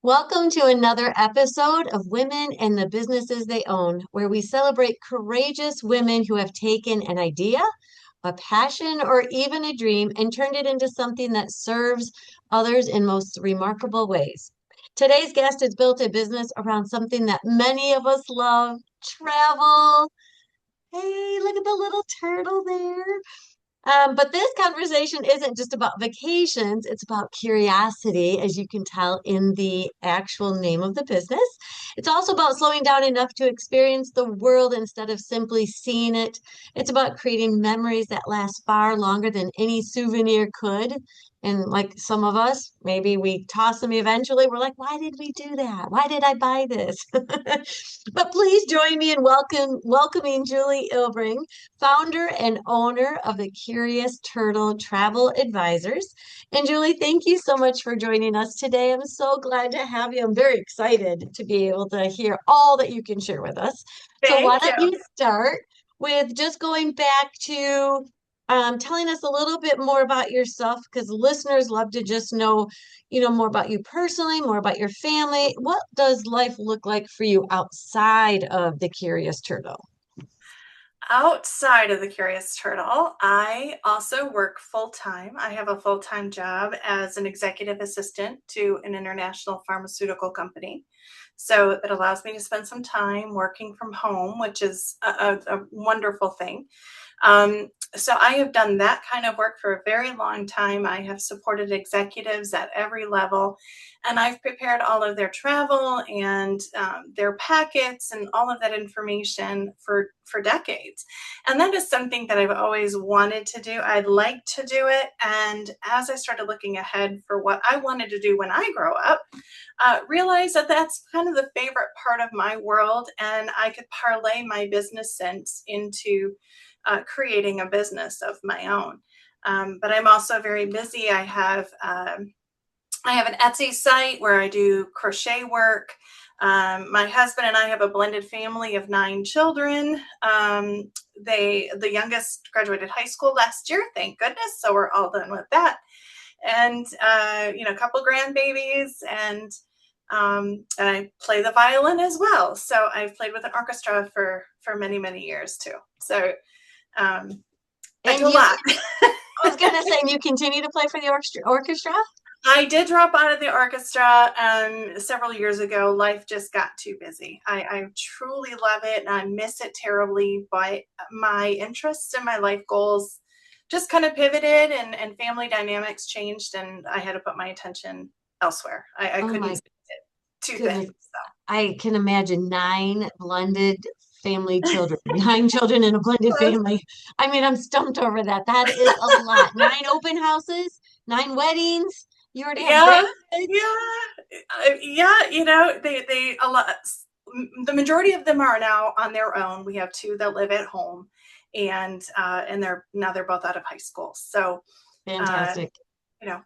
Welcome to another episode of Women and the Businesses They Own, where we celebrate courageous women who have taken an idea, a passion, or even a dream and turned it into something that serves others in most remarkable ways. Today's guest has built a business around something that many of us love, travel. Hey, look at the little turtle there. But this conversation isn't just about vacations, it's about curiosity, as you can tell in the actual name of the business. It's also about slowing down enough to experience the world instead of simply seeing it. It's about creating memories that last far longer than any souvenir could. And like some of us, maybe we toss them eventually. We're like, why did we do that? Why did I buy this? But please join me in welcoming Julie Ilbrink, founder and owner of the Curious Turtle Travel Advisors. And Julie, thank you so much for joining us today. I'm so glad to have you. I'm very excited to be able to hear all that you can share with us. So why Thank you. don't you start with just going back to telling us a little bit more about yourself, because listeners love to just know, more about you personally, more about your family. What does life look like for you outside of the Curious Turtle? Outside of the Curious Turtle, I also work full time. I have a full time job as an executive assistant to an international pharmaceutical company. So it allows me to spend some time working from home, which is a wonderful thing. So I have done that kind of work for a very long time. I have supported executives at every level, and I've prepared all of their travel and their packets and all of that information for decades. And that is something that I've always wanted to do. I'd like to do it. And as I started looking ahead for what I wanted to do when I grow up, realized that that's kind of the favorite part of my world, and I could parlay my business sense into creating a business of my own. But I'm also very busy. I have an Etsy site where I do crochet work. My husband and I have a blended family of 9 children. The youngest graduated high school last year, thank goodness. So we're all done with that. And a couple grandbabies, and I play the violin as well. So I've played with an orchestra for many, many years too. So I And do a you, lot. I was gonna say, you continue to play for the orchestra? I did drop out of the orchestra several years ago. Life just got too busy. I truly love it and I miss it terribly, but my interests and my life goals just kind of pivoted, and family dynamics changed, and I had to put my attention elsewhere. I Oh couldn't my split two goodness. things. So. I can imagine nine blended family children, nine children in a blended family. I mean, I'm stumped over that. That is a lot. Nine open houses, nine weddings. You already have Yeah, grandkids. yeah. They a lot. The majority of them are now on their own. We have two that live at home, and they're both out of high school. So, uh, Fantastic.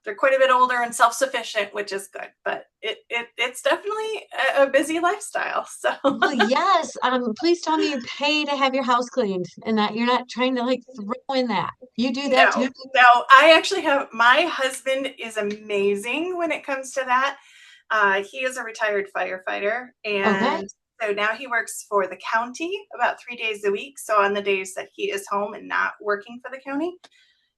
they're quite a bit older and self-sufficient, which is good. But it's definitely a busy lifestyle. So. Well, yes. Please tell me you pay to have your house cleaned and that you're not trying to like throw in that. You do that No, too? no. I actually have my husband is amazing when it comes to that. He is a retired firefighter, Okay. and so now he works for the county about 3 days a week. So on the days that he is home and not working for the county,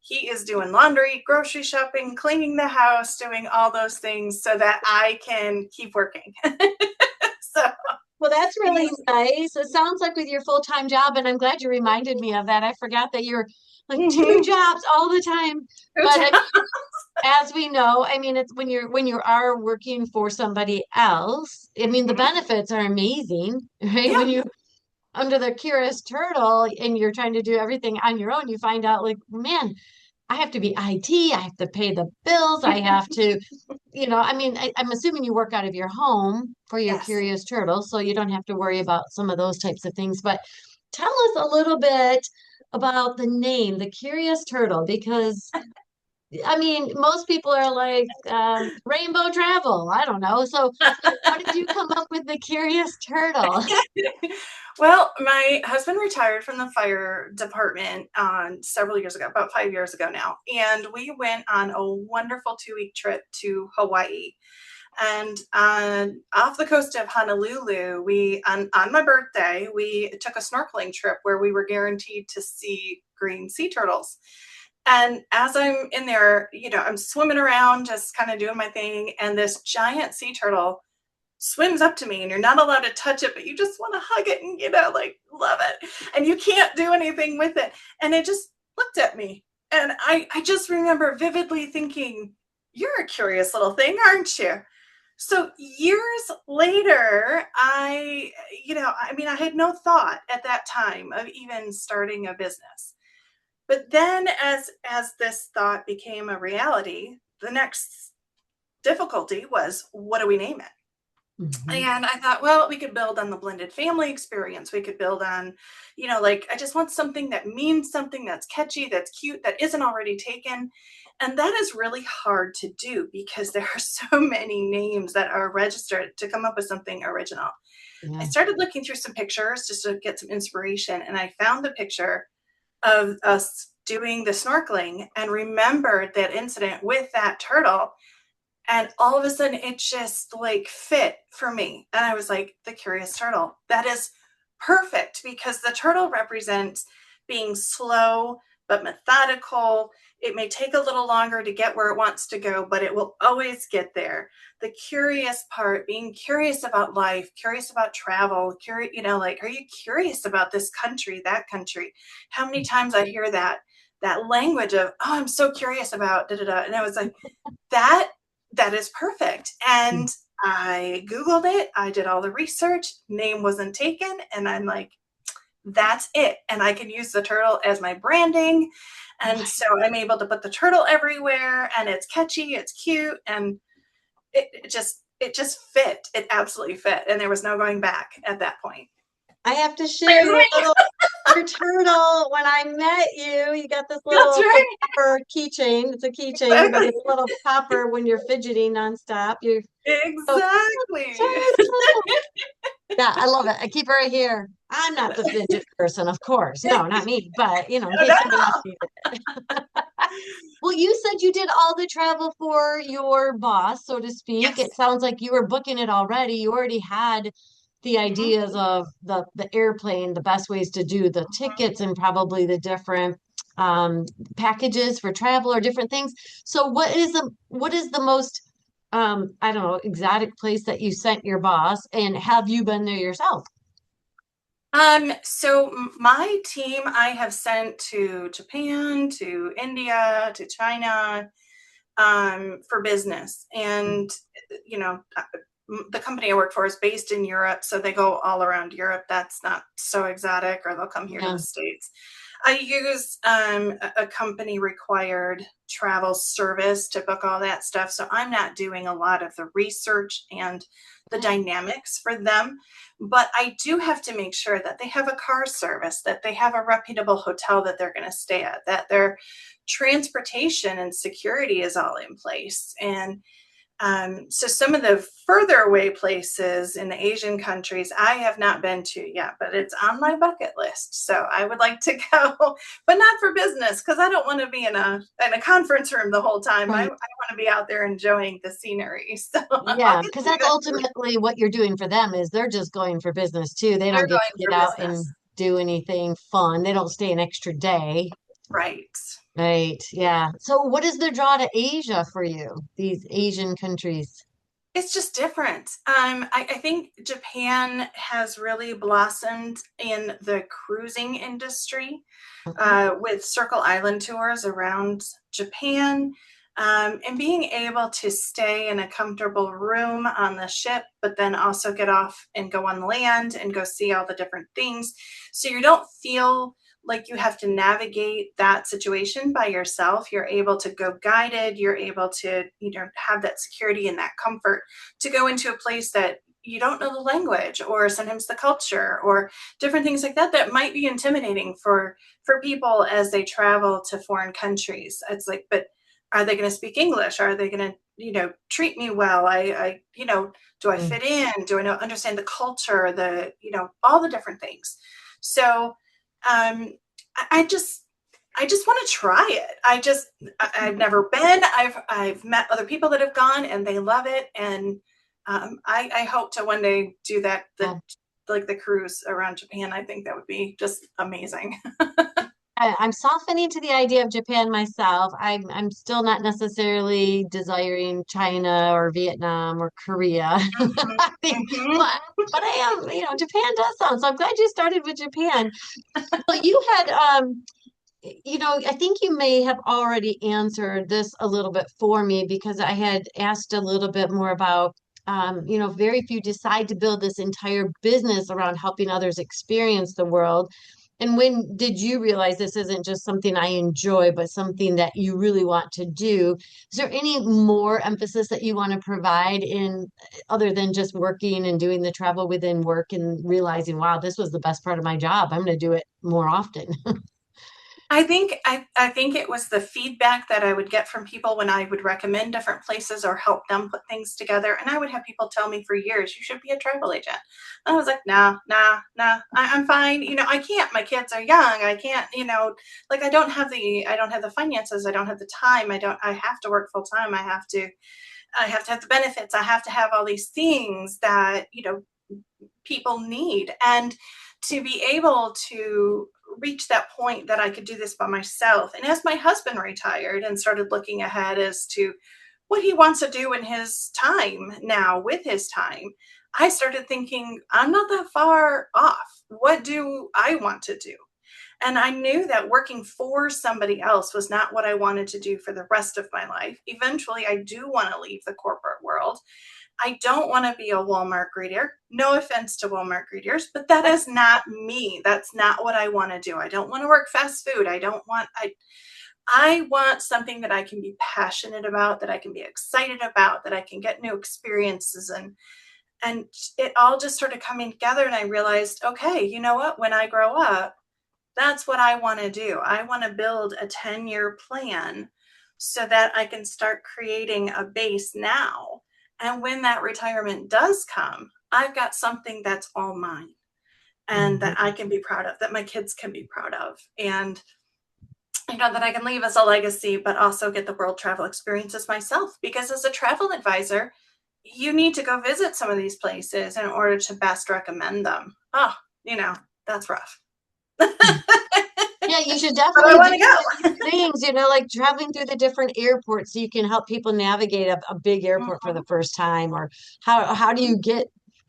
he is doing laundry, grocery shopping, cleaning the house, doing all those things so that I can keep working. So Well, that's really he's nice. It sounds like with your full-time job, and I'm glad you reminded me of that. I forgot that you're like two mm-hmm. jobs all the time. But I mean, as we know, I mean, it's when you are working for somebody else, I mean, the benefits are amazing, right? Yeah. When you under the Curious Turtle and you're trying to do everything on your own, you find out like, man, I have to be IT, I have to pay the bills, I have to, I mean, I'm assuming you work out of your home for your Yes. Curious Turtle, so you don't have to worry about some of those types of things. But tell us a little bit about the name, the Curious Turtle, because I mean, most people are like rainbow travel. I don't know. So, like, how did you come up with the Curious Turtle? Well, my husband retired from the fire department several years ago, about 5 years ago now. And we went on a wonderful 2 week trip to Hawaii. And off the coast of Honolulu, we on my birthday, we took a snorkeling trip where we were guaranteed to see green sea turtles. And as I'm in there, I'm swimming around, just kind of doing my thing, and this giant sea turtle swims up to me, and you're not allowed to touch it, but you just want to hug it and, like, love it. And you can't do anything with it. And it just looked at me. And I just remember vividly thinking, you're a curious little thing, aren't you? So years later, I had no thought at that time of even starting a business. But then as this thought became a reality, the next difficulty was, what do we name it? Mhm. And I thought, well, we could build on the blended family experience. We could build on, I just want something that means something, that's catchy, that's cute, that isn't already taken. And that is really hard to do because there are so many names that are registered to come up with something original. I Yeah. started looking through some pictures just to get some inspiration, and I found the picture of us doing the snorkeling and remembered that incident with that turtle. And all of a sudden it just like fit for me. And I was like, the curious turtle. That is perfect because the turtle represents being slow but methodical. It may take a little longer to get where it wants to go, but it will always get there. The curious part, being curious about life, curious about travel, curious, are you curious about this country, that country? How many times I hear that language of, oh, I'm so curious about da da da. And I was like, that that is perfect. And I Googled it. I did all the research. Name wasn't taken. And I'm like, that's it. And I can use the turtle as my branding. And so I'm able to put the turtle everywhere, and it's catchy, it's cute, and it just fit. It absolutely fit. And there was no going back at that point. I have to share your turtle. When I met you, you got this That's little right. copper keychain. It's a keychain. You got Exactly. this little copper when you're fidgeting nonstop. You're so Exactly. turtle. Yeah, I love it. I keep it right here. I'm not the fidget person, of course. No, not me. But in No, case somebody else needs it. Well, you said you did all the travel for your boss, so to speak. yes. It sounds like you were booking it already. You already had the Mhm, ideas of the airplane, the best ways to do the mhm. tickets, and probably the different packages for travel or different things. So, what is the most I don't know, exotic place that you sent your boss, and have you been there yourself? So my team I have sent to Japan, to India, to China, for business. And, you know, uh, the company I work for is based in Europe, so they go all around Europe. That's not so exotic, or they'll come here to Yeah. the States. I use a company required travel service to book all that stuff. So I'm not doing a lot of the research and the dynamics for them. But I do have to make sure that they have a car service, that they have a reputable hotel that they're going to stay at, that their transportation and security is all in place. And so some of the further away places in the Asian countries I have not been to yet, but it's on my bucket list. So I would like to go, but not for business because I don't want to be in a conference room the whole time. I Right. want to be out there enjoying the scenery. So I'll Yeah, get because to that's do it. ultimately what you're doing for them is they're just going for business too. They They're don't get going to get for out and business, do anything fun. They don't stay an extra day. right? Right. Yeah. So what is the draw to Asia for you, these Asian countries? It's just different. I think Japan has really blossomed in the cruising industry, Okay. with Circle Island tours around Japan, and being able to stay in a comfortable room on the ship, but then also get off and go on land and go see all the different things. So you don't feel like you have to navigate that situation by yourself. You're able to go guided. You're able to, have that security and that comfort to go into a place that you don't know the language or sometimes the culture or different things like that that might be intimidating for people as they travel to foreign countries. It's like, but are they going to speak English? Are they going to, treat me well? Do I Mm. fit in? Do I understand the culture, all the different things? So, I just, I just want to try it. I've never been. I've met other people that have gone and they love it. And I hope to one day do that, Yeah. like the cruise around Japan. I think that would be just amazing. I'm softening to the idea of Japan myself. I'm still not necessarily desiring China or Vietnam or Korea. Mhm, I think, mhm. but but I am, Japan does sound. So I'm glad you started with Japan. Well, you had I think you may have already answered this a little bit for me because I had asked a little bit more about, very few decide to build this entire business around helping others experience the world. And when did you realize this isn't just something I enjoy, but something that you really want to do? Is there any more emphasis that you want to provide in other than just working and doing the travel within work and realizing, wow, this was the best part of my job. I'm going to do it more often. I think it was the feedback that I would get from people when I would recommend different places or help them put things together. And I would have people tell me for years, you should be a travel agent. And I was like, nah, nah, nah, I'm fine. I can't. My kids are young. I can't, like I don't have the finances. I don't have the time. I have to work full time. I have to have the benefits. I have to have all these things that, people need. And to be able to reach that point that I could do this by myself. And as my husband retired and started looking ahead as to what he wants to do in his time now with his time, I started thinking, I'm not that far off. What do I want to do? And I knew that working for somebody else was not what I wanted to do for the rest of my life. Eventually, I do want to leave the corporate world. I don't want to be a Walmart greeter. No offense to Walmart greeters, but that is not me. That's not what I want to do. I don't want to work fast food. I want something that I can be passionate about, that I can be excited about, that I can get new experiences and it all just started coming together and I realized, okay, you know what? When I grow up, that's what I want to do. I want to build a 10-year plan so that I can start creating a base now. And when that retirement does come, I've got something that's all mine and that I can be proud of, that my kids can be proud of. And that I can leave as a legacy, but also get the world travel experiences myself. Because as a travel advisor, you need to go visit some of these places in order to best recommend them. Oh, that's rough. Yeah, you should But I definitely do want to go. these things, like traveling through the different airports so you can help people navigate a big airport for the Mhm. first time, or how do you get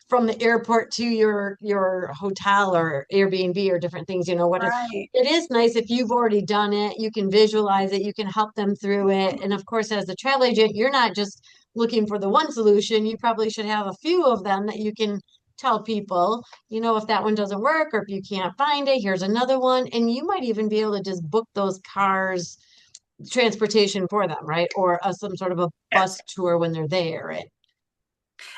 from the airport to your hotel or Airbnb or different things, Right. it is nice if you've already done it, you can visualize it, you can help them through it. And of course, as a travel agent, you're not just looking for the one solution, you probably should have a few of them that you can tell people, if that one doesn't work or if you can't find it, here's another one. And you might even be able to just book those cars transportation for them, right? Or some sort of a Yeah. bus tour when they're there.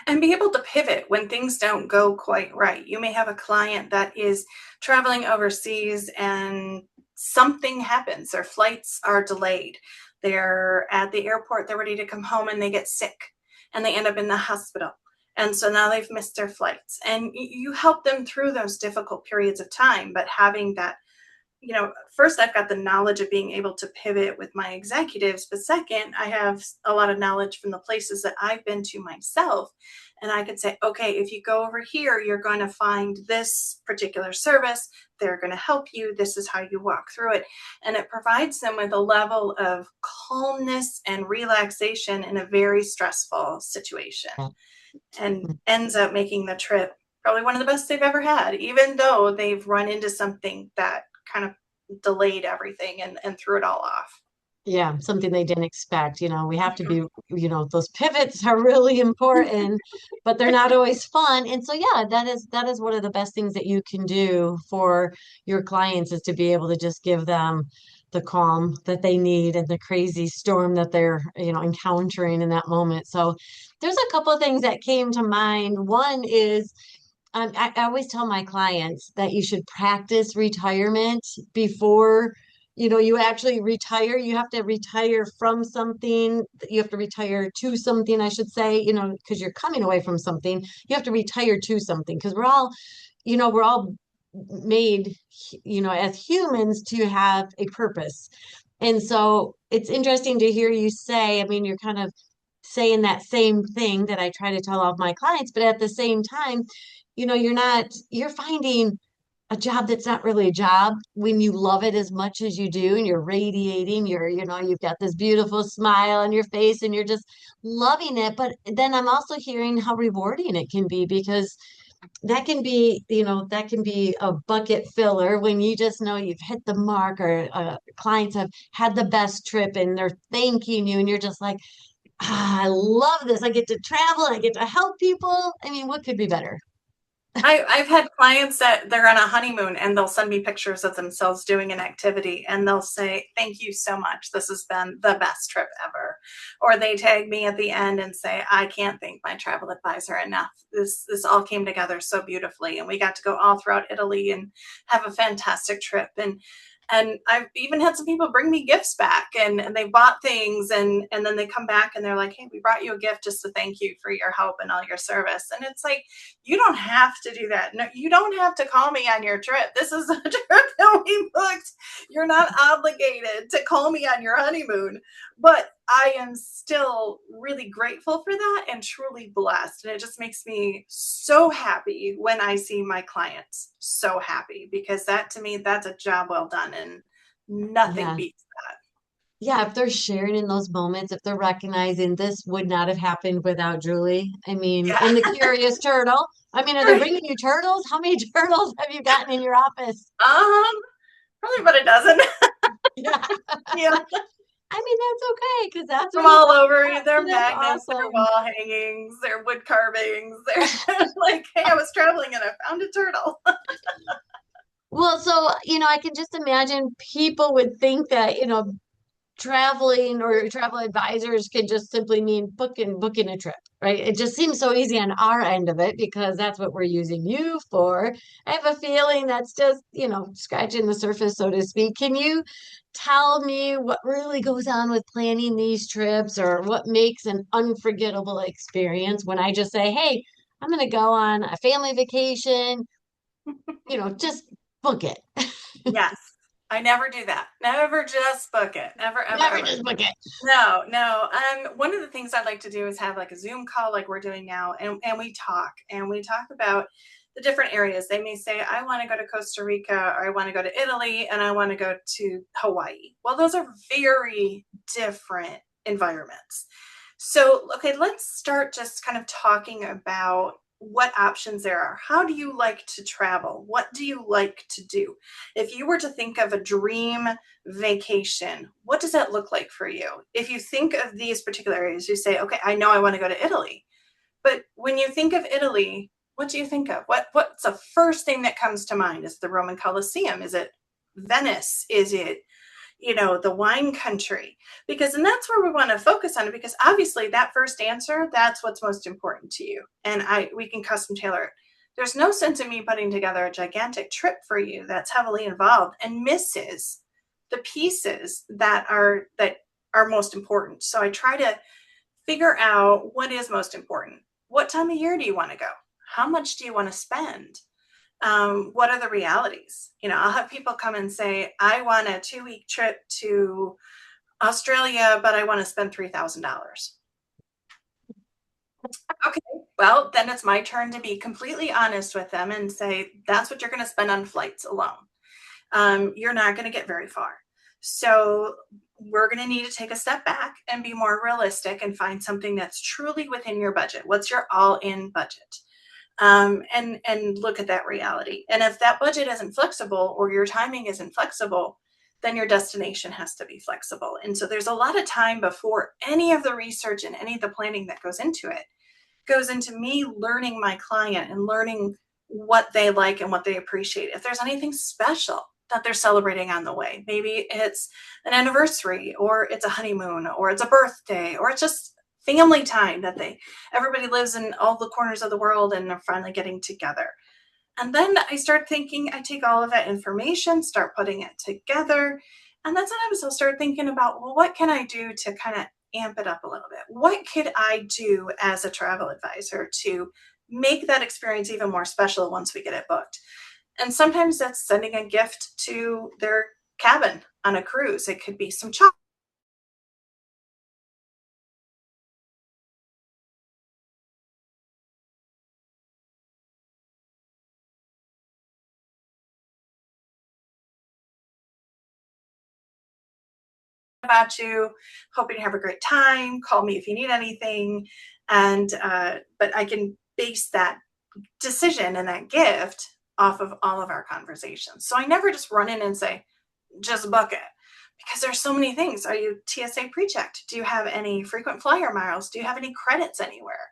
And be able to pivot when things don't go quite right. You may have a client that is traveling overseas and something happens. Their flights are delayed. They're at the airport, they're ready to come home, and they get sick and they end up in the hospital. And so now they've missed their flights. And you help them through those difficult periods of time. But having that, first, I've got the knowledge of being able to pivot with my executives, but second, I have a lot of knowledge from the places that I've been to myself. And I could say, okay, if you go over here, you're going to find this particular service. They're going to help you. This is how you walk through it. And it provides them with a level of calmness and relaxation in a very stressful situation and ends up making the trip probably one of the best they've ever had, even though they've run into something that kind of delayed everything and threw it all off. Yeah, something they didn't expect. We have to be, those pivots are really important, but they're not always fun. And so, yeah, that is one of the best things that you can do for your clients is to be able to just give them the calm that they need and the crazy storm that they're, encountering in that moment. So there's a couple of things that came to mind. One is I always tell my clients that you should practice retirement before, you actually retire. You have to retire from something. You have to retire to something, I should say, because you're coming away from something. You have to retire to something because we're all made, as humans to have a purpose. And so it's interesting to hear you say, I mean, you're kind of saying that same thing that I try to tell all of my clients, but at the same time, you're finding a job that's not really a job when you love it as much as you do and you're radiating, you've got this beautiful smile on your face and you're just loving it. But then I'm also hearing how rewarding it can be, because that can be a bucket filler when you just know you've hit the mark, or clients have had the best trip and they're thanking you and you're just like, I love this. I get to travel and I get to help people. I mean, what could be better? I've had clients that they're on a honeymoon and they'll send me pictures of themselves doing an activity and they'll say, "Thank you so much. This has been the best trip ever." Or they tag me at the end and say, "I can't thank my travel advisor enough. This all came together so beautifully. And we got to go all throughout Italy and have a fantastic trip." And I've even had some people bring me gifts back, and they bought things, and then they come back and they're like, "Hey, we brought you a gift just to thank you for your help and all your service." And it's like, you don't have to do that. No, you don't have to call me on your trip. This is a trip that we booked. You're not obligated to call me on your honeymoon. But I am still really grateful for that and truly blessed. And it just makes me so happy when I see my clients so happy, because that to me, that's a job well done. And nothing Yeah. beats that. Yeah, if they're sharing in those moments, if they're recognizing this would not have happened without Julie. I mean, and the Yeah. curious turtle. I mean, are they Right. bringing you turtles? How many turtles have you gotten in your office? Um, Probably about a dozen. Yeah. Yeah. I mean, that's okay, because that's what From it's all all over. about. They're So that's magnets, they're awesome. wall hangings, they're wood carvings. They're like, "Hey, I was traveling and I found a turtle." Well, so, I can just imagine people would think that, traveling or travel advisors can just simply mean booking a trip, right? It just seems so easy on our end of it because that's what we're using you for. I have a feeling that's just, scratching the surface, so to speak. Can you tell me what really goes on with planning these trips, or what makes an unforgettable experience when I just say, hey, I'm going to go on a family vacation, just book it. Yes. I never do that. Never just book it. Never, ever, Never ever. just book it. No, no. One of the things I'd like to do is have like a Zoom call like we're doing now, and we talk about the different areas. They may say, "I want to go to Costa Rica, or I want to go to Italy, and I want to go to Hawaii." Well, those are very different environments. So, okay, let's start just kind of talking about what options there are. How do you like to travel? What do you like to do? If you were to think of a dream vacation, what does that look like for you? If you think of these particular areas, you say, "Okay, I know I want to go to Italy." But when you think of Italy, what do you think of? What's the first thing that comes to mind? Is it the Roman Colosseum? Is it Venice? Is it, the wine country? Because, and that's where we want to focus on it, because obviously that first answer, that's what's most important to you. And we can custom tailor it. There's no sense in me putting together a gigantic trip for you that's heavily involved and misses the pieces that are most important. So I try to figure out what is most important. What time of year do you want to go? How much do you want to spend? What are the realities? I'll have people come and say, "I want a 2-week trip to Australia, but I want to spend $3,000. Okay, well, then it's my turn to be completely honest with them and say, "That's what you're going to spend on flights alone. You're not going to get very far. So we're going to need to take a step back and be more realistic and find something that's truly within your budget. What's your all-in budget?" And look at that reality. And if that budget isn't flexible, or your timing isn't flexible, then your destination has to be flexible. And so there's a lot of time before any of the research and any of the planning that goes into it goes into me learning my client and learning what they like and what they appreciate. If there's anything special that they're celebrating on the way, maybe it's an anniversary, or it's a honeymoon, or it's a birthday, or it's just family time that everybody lives in all the corners of the world and they're finally getting together. And then I start thinking, I take all of that information, start putting it together. And then sometimes I'll start thinking about, well, what can I do to kind of amp it up a little bit? What could I do as a travel advisor to make that experience even more special once we get it booked? And sometimes that's sending a gift to their cabin on a cruise. It could be some chocolate about you, hoping you have a great time. Call me if you need anything. And, but I can base that decision and that gift off of all of our conversations. So I never just run in and say, just book it, because there's so many things. Are you TSA pre-checked? Do you have any frequent flyer miles? Do you have any credits anywhere?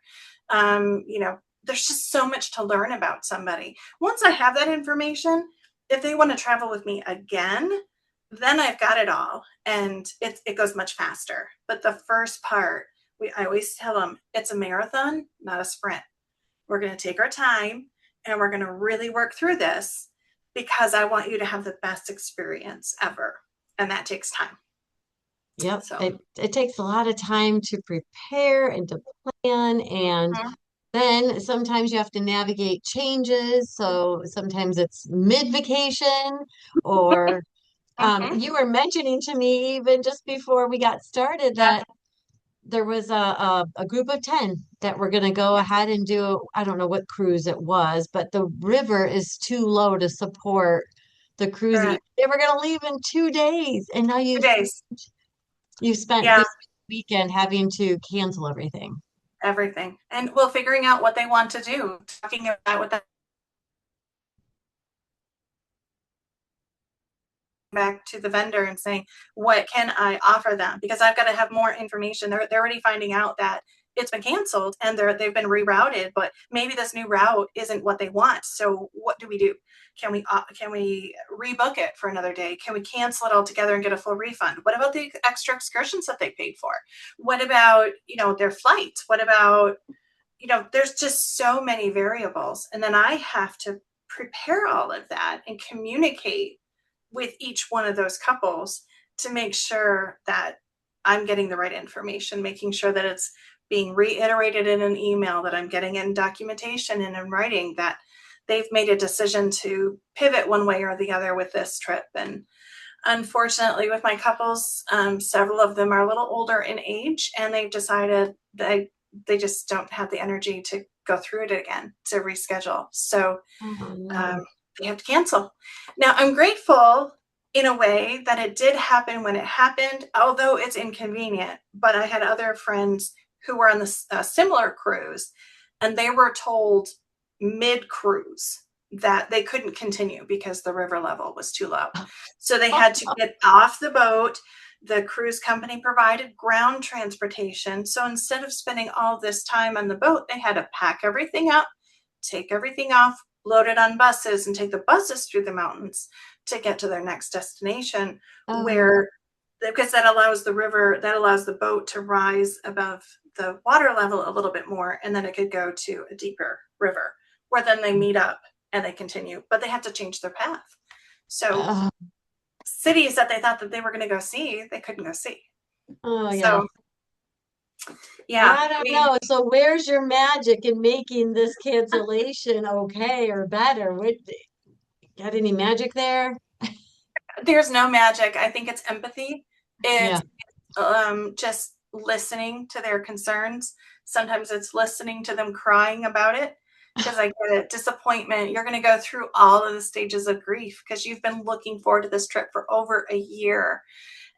There's just so much to learn about somebody. Once I have that information, if they want to travel with me again, then I've got it all, and it goes much faster. But the first part, I always tell them, it's a marathon, not a sprint. We're going to take our time, and we're going to really work through this, because I want you to have the best experience ever. And that takes time. Yep. So, It takes a lot of time to prepare and to plan. And mhm, then sometimes you have to navigate changes. So sometimes it's mid-vacation or mhm, you were mentioning to me even just before we got started yeah, that there was a group of 10 that were going to go yeah, ahead and do, I don't know what cruise it was, but the river is too low to support the cruise. correct. They were going to leave in 2 days, and now 2 days. you spent Yeah, this weekend having to cancel everything. everything. And well, figuring out what they want to do, talking about what that back to the vendor and saying, what can I offer them? Because I've got to have more information. They're already finding out that it's been canceled and they've been rerouted, but maybe this new route isn't what they want. So what do we do? Can we rebook it for another day? Can we cancel it altogether and get a full refund? What about the extra excursions that they paid for? What about, their flights? What about, there's just so many variables. And then I have to prepare all of that and communicate with each one of those couples to make sure that I'm getting the right information, making sure that it's being reiterated in an email, that I'm getting in documentation and in writing that they've made a decision to pivot one way or the other with this trip. And unfortunately, with my couples, several of them are a little older in age, and they've decided that they just don't have the energy to go through it again, to reschedule. So Oh um, no. they have to cancel. Now, I'm grateful in a way that it did happen when it happened, although it's inconvenient. But I had other friends who were on this similar cruise, and they were told mid cruise that they couldn't continue because the river level was too low. So they had to get off the boat. The cruise company provided ground transportation. So instead of spending all this time on the boat, they had to pack everything up, take everything off, load it on buses, and take the buses through the mountains to get to their next destination, Oh, where because that allows the boat to rise above the water level a little bit more, and then it could go to a deeper river where then they meet up and they continue, but they have to change their path. So oh, cities that they thought that they were going to go see, they couldn't go see. oh, yeah. So yeah, I don't we know. So where's your magic in making this cancellation okay or better? Got any magic there? there's no magic. I think it's empathy. Yeah. It's just listening to their concerns. Sometimes it's listening to them crying about it, because I get it. Disappointment. You're going to go through all of the stages of grief because you've been looking forward to this trip for over a year.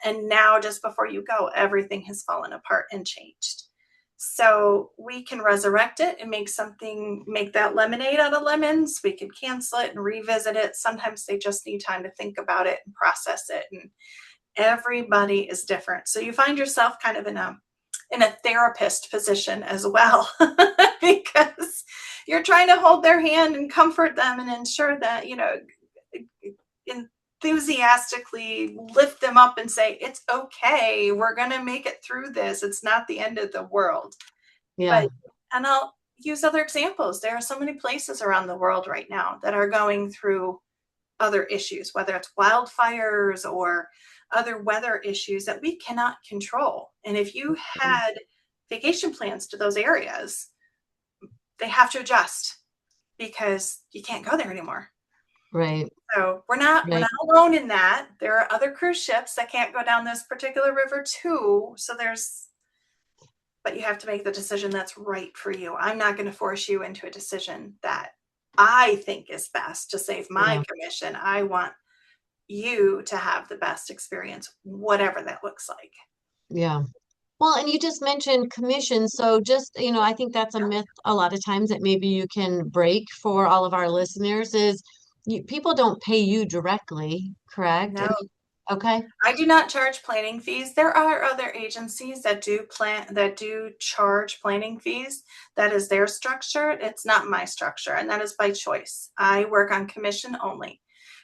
And now, just before you go, everything has fallen apart and changed. So we can resurrect it and make that lemonade out of lemons. We could cancel it and revisit it. Sometimes they just need time to think about it and process it. And everybody is different. So you find yourself kind of in a therapist position as well, because you're trying to hold their hand and comfort them and ensure that, enthusiastically lift them up and say, it's okay. We're going to make it through this. It's not the end of the world. Yeah. But, and I'll use other examples. There are so many places around the world right now that are going through other issues, whether it's wildfires or other weather issues that we cannot control. And if you had vacation plans to those areas, they have to adjust because you can't go there anymore. Right. So we're not Right. alone in that. There are other cruise ships that can't go down this particular river too. So but you have to make the decision that's right for you. I'm not going to force you into a decision that I think is best to save my Yeah. commission. I want you to have the best experience, whatever that looks like. Yeah. Well, and you just mentioned commission. So just, I think that's a myth a lot of times that maybe you can break for all of our listeners is people don't pay you directly, correct? No, Okay. I do not charge planning fees. There are other agencies that do charge planning fees. That is their structure. It's not my structure, and that is by choice. I work on commission only.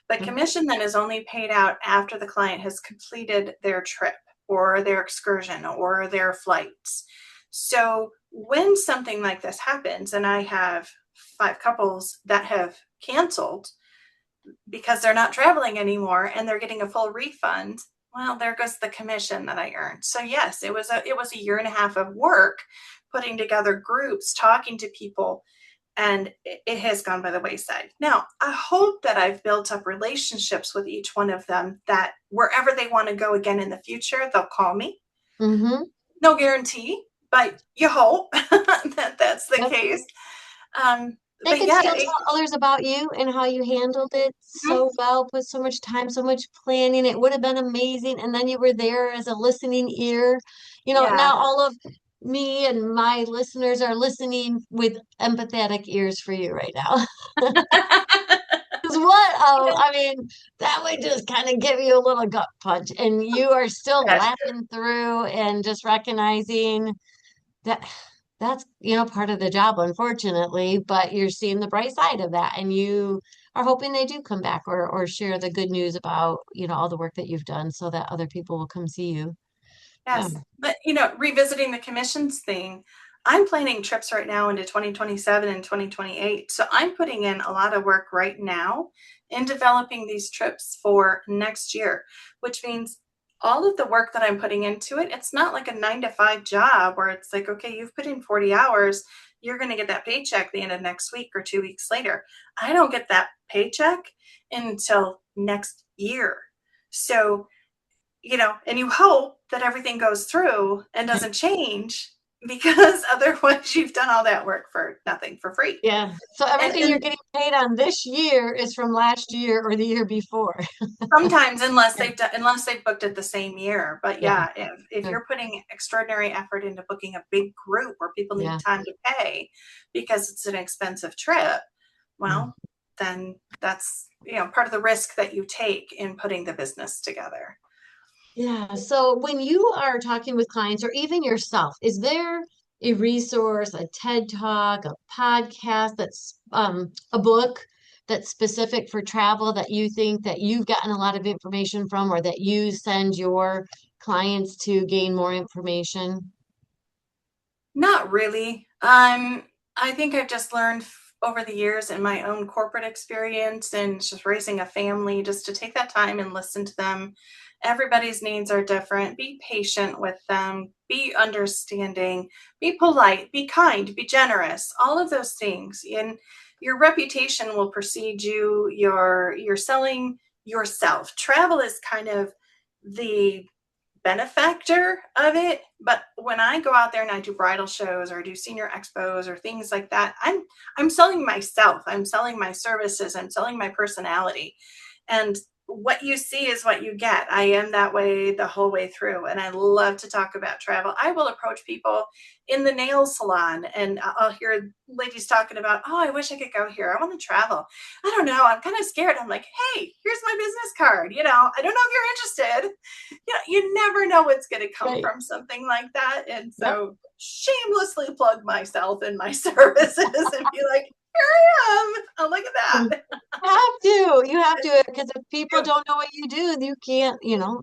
But Okay. commission then is only paid out after the client has completed their trip or their excursion or their flights. So when something like this happens, and I have 5 couples that have canceled because they're not traveling anymore and they're getting a full refund, well, there goes the commission that I earned. So yes, it was a year and a half of work putting together groups, talking to people, and it has gone by the wayside. Now, I hope that I've built up relationships with each one of them that wherever they want to go again in the future, they'll call me. Mm-hmm. No guarantee, but you hope that that's the Yep. case. They But could yeah, still tell others about you and how you handled it so well, put so much time, so much planning. It would have been amazing. And then you were there as a listening ear. yeah. Now all of me and my listeners are listening with empathetic ears for you right now. 'Cause I mean, that would just kind of give you a little gut punch. And you are still Yes. laughing through and just recognizing that that's part of the job, unfortunately, but you're seeing the bright side of that, and you are hoping they do come back or share the good news about all the work that you've done so that other people will come see you. Yeah. Yes. But, revisiting the commissions thing, I'm planning trips right now into 2027 and 2028. So I'm putting in a lot of work right now in developing these trips for next year, which means all of the work that I'm putting into it, it's not like a 9 to 5 job where it's like, okay, you've put in 40 hours, you're going to get that paycheck the end of next week or 2 weeks later. I don't get that paycheck until next year. So and you hope that everything goes through and doesn't change because otherwise you've done all that work for nothing, for free. Yeah. So And, everything you're and getting paid on this year is from last year or the year before. sometimes Yeah. unless they've booked it the same year. But Yeah. yeah, if Sure. you're putting extraordinary effort into booking a big group where people need Yeah. time to pay because it's an expensive trip, Mm. well, then that's part of the risk that you take in putting the business together. Yeah. So when you are talking with clients or even yourself, is there a resource, a TED Talk, a podcast a book that's specific for travel that you think that you've gotten a lot of information from or that you send your clients to gain more information? Not really. I think I've just learned over the years in my own corporate experience and just raising a family, just to take that time and listen to them. Everybody's needs are different. Be patient with them, be understanding, be polite, be kind, be generous, all of those things. And your reputation will precede you. You're selling yourself. Travel is kind of the benefactor of it. But when I go out there and I do bridal shows or I do senior expos or things like that, I'm selling myself. I'm selling my services. I'm selling my personality. And what you see is what you get. I am that way the whole way through. And I love to talk about travel. I will approach people in the nail salon and I'll hear ladies talking about, oh, I wish I could go here. I want to travel. I don't know. I'm kind of scared. I'm like, hey, here's my business card. I don't know if you're interested. You never know what's going to come Right. from something like that. And Yep. so shamelessly plug myself and my services and be like, here I am. Oh, look You at that. have to, because if people don't know what you do, you can't,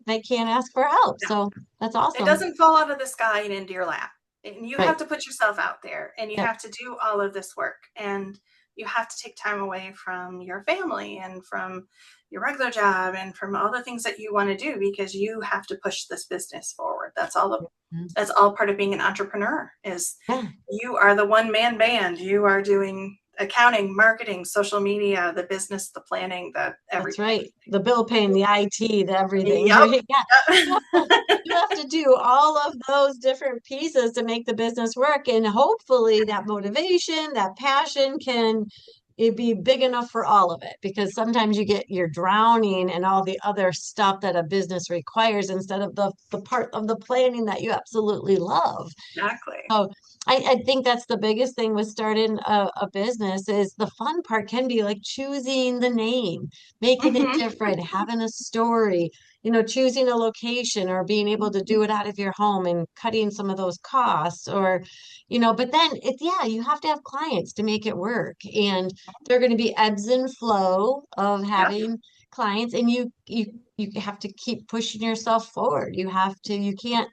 they can't ask for help. No, So that's it awesome. doesn't fall out of the sky and into your lap. And you have Right. to put yourself out there and you Yep. have to do all of this work. And you have to take time away from your family and from your regular job and from all the things that you want to do because you have to push this business forward. Mhm. That's all part of being an entrepreneur is Yeah. you are the one man band. You are doing accounting, marketing, social media, the business, the planning, the That's everything. right. The bill paying, the IT, the everything, Yep. right? Yeah. You have to do all of those different pieces to make the business work. And hopefully that motivation, that passion can it be big enough for all of it because sometimes you're drowning in all the other stuff that a business requires instead of the part of the planning that you absolutely love. Exactly. So I think that's the biggest thing with starting a business is the fun part can be like choosing the name, making it Hmm. different, having a story, choosing a location or being able to do it out of your home and cutting some of those costs or, but then yeah, you have to have clients to make it work. And there are going to be ebbs and flow of Yep. having clients and you have to keep pushing yourself forward. You can't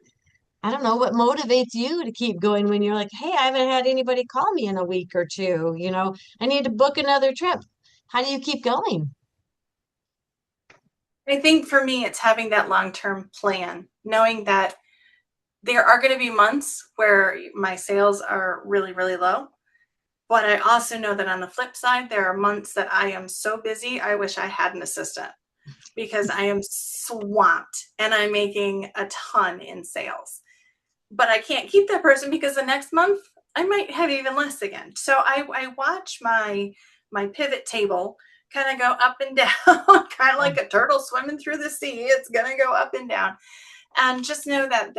I don't know what motivates you to keep going when you're like, hey, I haven't had anybody call me in a week or two, I need to book another trip. How do you keep going? I think for me, it's having that long term plan, knowing that there are going to be months where my sales are really, really low. But I also know that on the flip side, there are months that I am so busy, I wish I had an assistant because I am swamped and I'm making a ton in sales. But I can't keep that person because the next month I might have even less again. So I watch my pivot table kind of go up and down, kind of Yeah. like a turtle swimming through the sea. It's going to go up and down. And just know that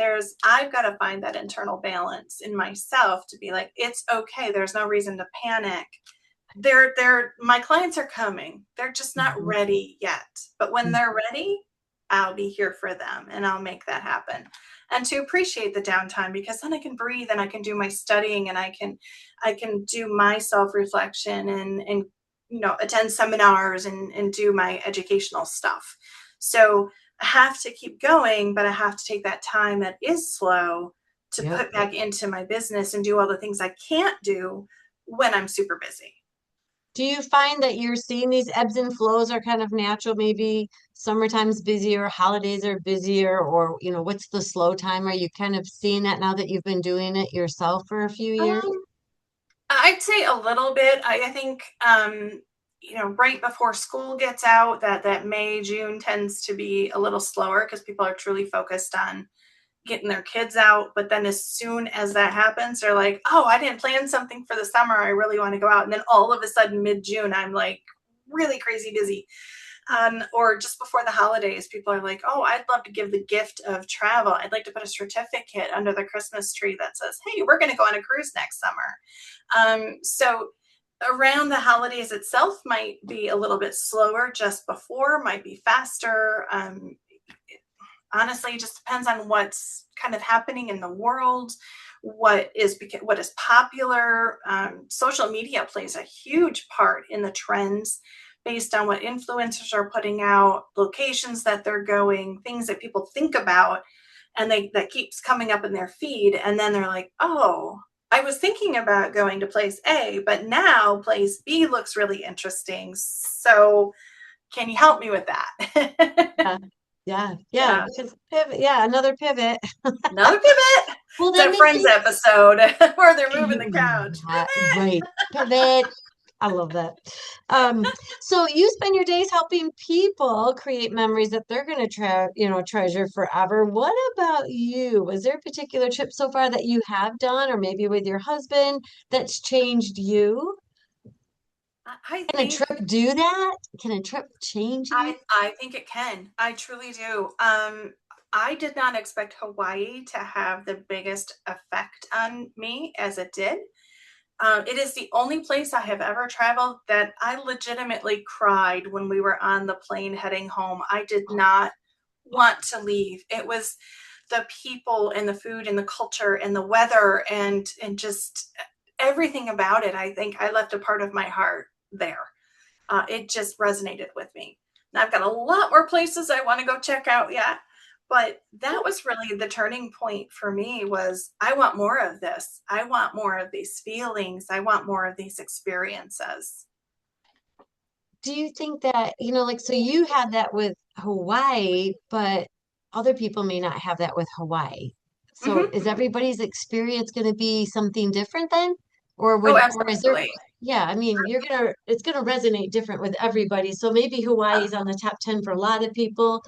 I've got to find that internal balance in myself to be like, it's okay. There's no reason to panic. My clients are coming. They're just not Mhm. ready yet. But when they're ready, I'll be here for them and I'll make that happen. And to appreciate the downtime because then I can breathe and I can do my studying and I can do my self-reflection and attend seminars and do my educational stuff. So I have to keep going, but I have to take that time that is slow to Yep. put back into my business and do all the things I can't do when I'm super busy. Do you find that you're seeing these ebbs and flows are kind of natural? Maybe summertime's busier, holidays are busier, or, what's the slow time? Are you kind of seeing that now that you've been doing it yourself for a few years? Um, I'd say a little bit. I think right before school gets out, that May, June tends to be a little slower because people are truly focused on getting their kids out. But then as soon as that happens, they're like, oh, I didn't plan something for the summer. I really want to go out. And then all of a sudden, mid-June, I'm like really crazy busy. Or just before the holidays, people are like, oh, I'd love to give the gift of travel. I'd like to put a certificate under the Christmas tree that says, hey, we're going to go on a cruise next summer. So around the holidays itself might be a little bit slower just before, might be faster. Honestly, it just depends on what's kind of happening in the world, what is popular. Social media plays a huge part in the trends based on what influencers are putting out, locations that they're going, things that people think about, and that keeps coming up in their feed, and then they're like, oh, I was thinking about going to place A, but now place B looks really interesting. So can you help me with that? Yeah, yeah, yeah. Yeah. Because pivot, yeah, another pivot. Another pivot. Well, It's that a makes Friends me episode where they're moving the couch. Pivot. right. Pivot. I love that. So you spend your days helping people create memories that they're going to treasure forever. What about you? Was there a particular trip so far that you have done, or maybe with your husband, that's changed you? I Can a think trip do that? Can a trip change you? I think it can. I truly do. I did not expect Hawaii to have the biggest effect on me as it did. It is the only place I have ever traveled that I legitimately cried when we were on the plane heading home. I did not want to leave. It was the people and the food and the culture and the weather and just everything about it. I think I left a part of my heart there. It just resonated with me. And I've got a lot more places I want to go check out yet. But that was really the turning point for me was I want more of this. I want more of these feelings. I want more of these experiences. Do you think that, like, so you had that with Hawaii, but other people may not have that with Hawaii. So Hmm. is everybody's experience going to be something different then? Oh, Or is there absolutely. Yeah, I mean, it's gonna resonate different with everybody. So maybe Hawaii's on the top 10 for a lot of people,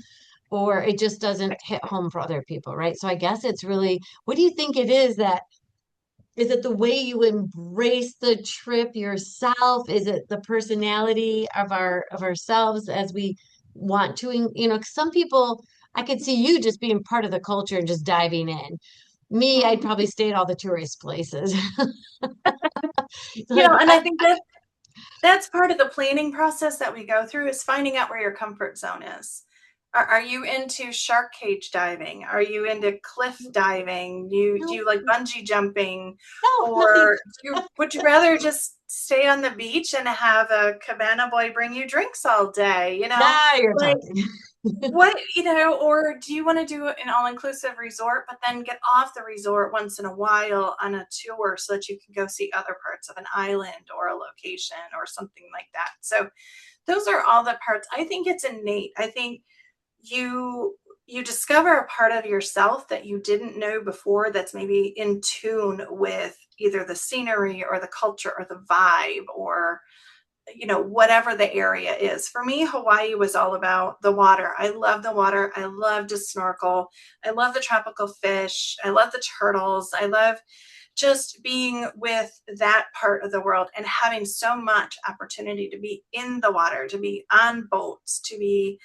or it just doesn't hit home for other people, right? So I guess it's really, what do you think it is that, is it the way you embrace the trip yourself? Is it the personality of ourselves as we want to, 'cause some people, I could see you just being part of the culture and just diving in. Me, I'd Mhm. probably stay at all the tourist places. You know, Like, and I think that that's part of the planning process that we go through is finding out where your comfort zone is. Are you into shark cage diving? Are you into cliff diving? Do no, you like bungee jumping? no, nothing. Or would you rather just stay on the beach and have a cabana boy bring you drinks all day? Now you're Like talking. or do you want to do an all-inclusive resort, but then get off the resort once in a while on a tour so that you can go see other parts of an island or a location or something like that? So those are all the parts. I think it's innate. I think you discover a part of yourself that you didn't know before that's maybe in tune with either the scenery or the culture or the vibe or whatever the area is. For me, Hawaii was all about the water. I love the water. I love to snorkel. I love the tropical fish. I love the turtles. I love just being with that part of the world and having so much opportunity to be in the water, to be on boats, to be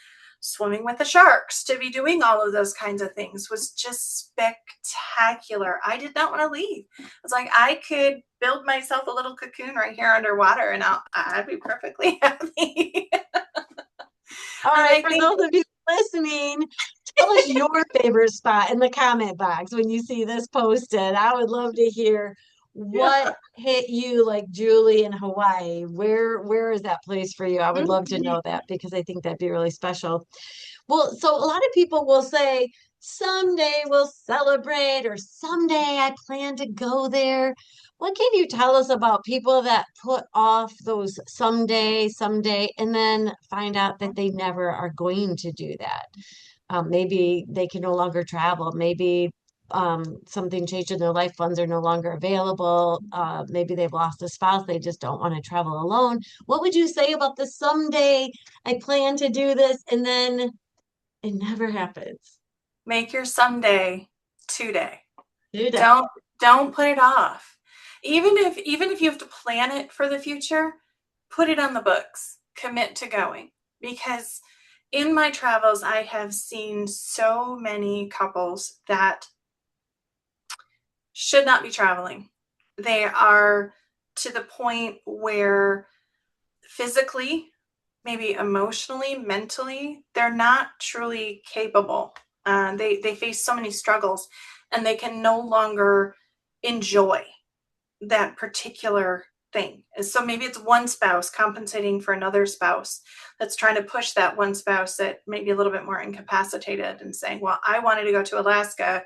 swimming with the sharks, to be doing all of those kinds of things was just spectacular. I did not want to leave. I was like, I could build myself a little cocoon right here underwater and I'd be perfectly happy. All And right, I for think, those of you listening, tell us your favorite spot in the comment box when you see this posted. I would love to hear yeah. what hit you like Julie in Hawaii. Where is that place for you? I would love to Mhm. know that because I think that'd be really special. Well, so a lot of people will say, someday we'll celebrate, or someday I plan to go there. What can you tell us about people that put off those someday, and then find out that they never are going to do that? Maybe they can no longer travel. Maybe something changed in their life, funds are no longer available. Maybe they've lost a spouse, they just don't want to travel alone. What would you say about the someday I plan to do this, and then it never happens? Make your someday today. Do that. Don't put it off. Even if you have to plan it for the future, put it on the books. Commit to going. Because in my travels, I have seen so many couples that should not be traveling. They are to the point where physically, maybe emotionally, mentally, they're not truly capable. They face so many struggles, and they can no longer enjoy that particular thing. And so maybe it's one spouse compensating for another spouse that's trying to push that one spouse that may be a little bit more incapacitated and saying, well, I wanted to go to Alaska,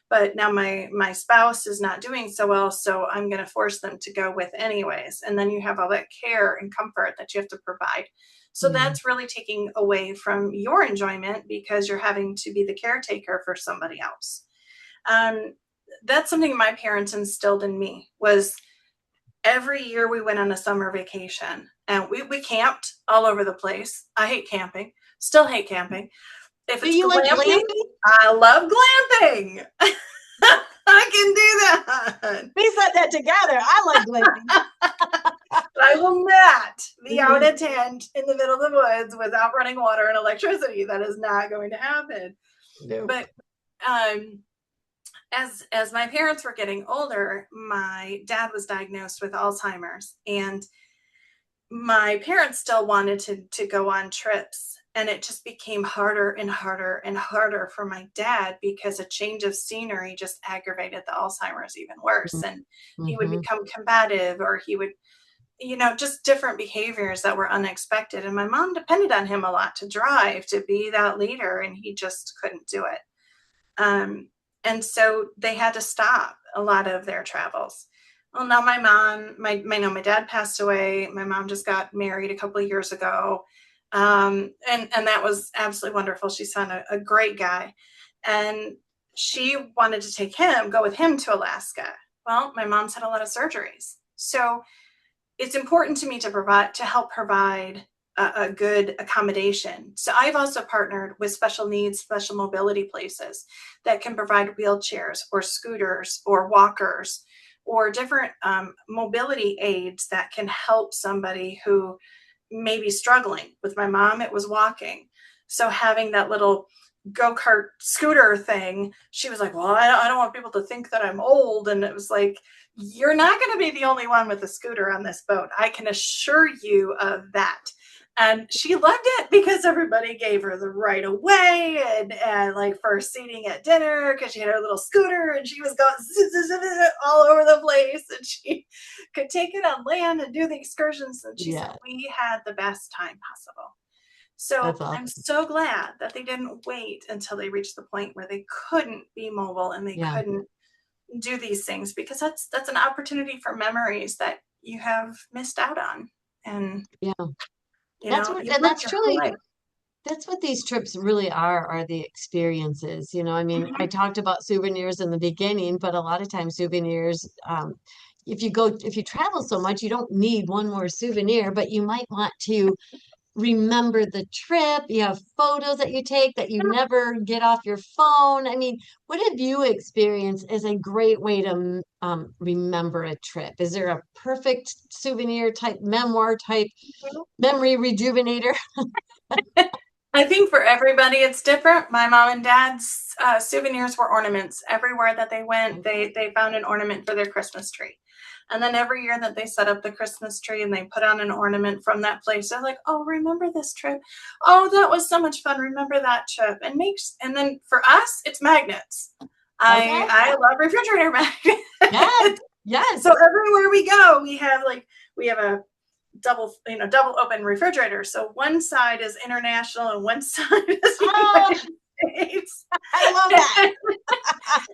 but now my spouse is not doing so well, so I'm going to force them to go with anyways. And then you have all that care and comfort that you have to provide. So Mm. that's really taking away from your enjoyment because you're having to be the caretaker for somebody else. um, that's something my parents instilled in me was every year we went on a summer vacation and we camped all over the place. I hate camping, still hate camping. If Do it's you like glamping, glamping? I love glamping. I can do that. We said that together. I like glamping. But I will not be out a tent in the middle of the woods without running water and electricity. That is not going to happen. Nope. But um, as my parents were getting older, my dad was diagnosed with Alzheimer's, and my parents still wanted to go on trips, and it just became harder and harder and harder for my dad because a change of scenery just aggravated the Alzheimer's even worse, and he would Mm-hmm. become combative, or he would just different behaviors that were unexpected, and my mom depended on him a lot to drive, to be that leader, and he just couldn't do it. um, and so they had to stop a lot of their travels. Well, now my mom, no, my dad passed away. My mom just got married a couple of years ago. And that was absolutely wonderful. She found a great guy. And she wanted to go with him to Alaska. Well, my mom's had a lot of surgeries. So it's important to me to help provide a good accommodation. So I've also partnered with special needs, special mobility places that can provide wheelchairs or scooters or walkers or different mobility aids that can help somebody who may be struggling. With my mom, it was walking. So having that little go-kart scooter thing, she was like, well, I don't want people to think that I'm old. And it was like, you're not going to be the only one with a scooter on this boat. I can assure you of that. And she loved it because everybody gave her the right of way and like for seating at dinner because she had her little scooter and she was going all over the place and she could take it on land and do the excursions. And she said, Yeah, we had the best time possible. So that's I'm awesome. so glad that they didn't wait until they reached the point where they couldn't be mobile and they Yeah, couldn't do these things, because that's an opportunity for memories that you have missed out on. And yeah. you've And lived that's your whole truly life. that's what these trips really are the experiences. I mean, I Mhm. talked about souvenirs in the beginning, but a lot of times souvenirs, if you travel so much, you don't need one more souvenir, but you might want to remember the trip. You have photos that you take that you never get off your phone. I mean, what have you experienced as a great way to remember a trip? Is there a perfect souvenir type, memoir type, memory rejuvenator? I think for everybody it's different. My mom and dad's souvenirs were ornaments. Everywhere that they went, they found an ornament for their Christmas tree. And then every year that they set up the Christmas tree and they put on an ornament from that place, they're like, "Oh, remember this trip? Oh, that was so much fun. Remember that trip?" And then for us, it's magnets. I Okay. I love refrigerator Yes. magnets. So Yes. everywhere we go, we have a double open refrigerator. So one side is international and one side is Oh, United States. I love that.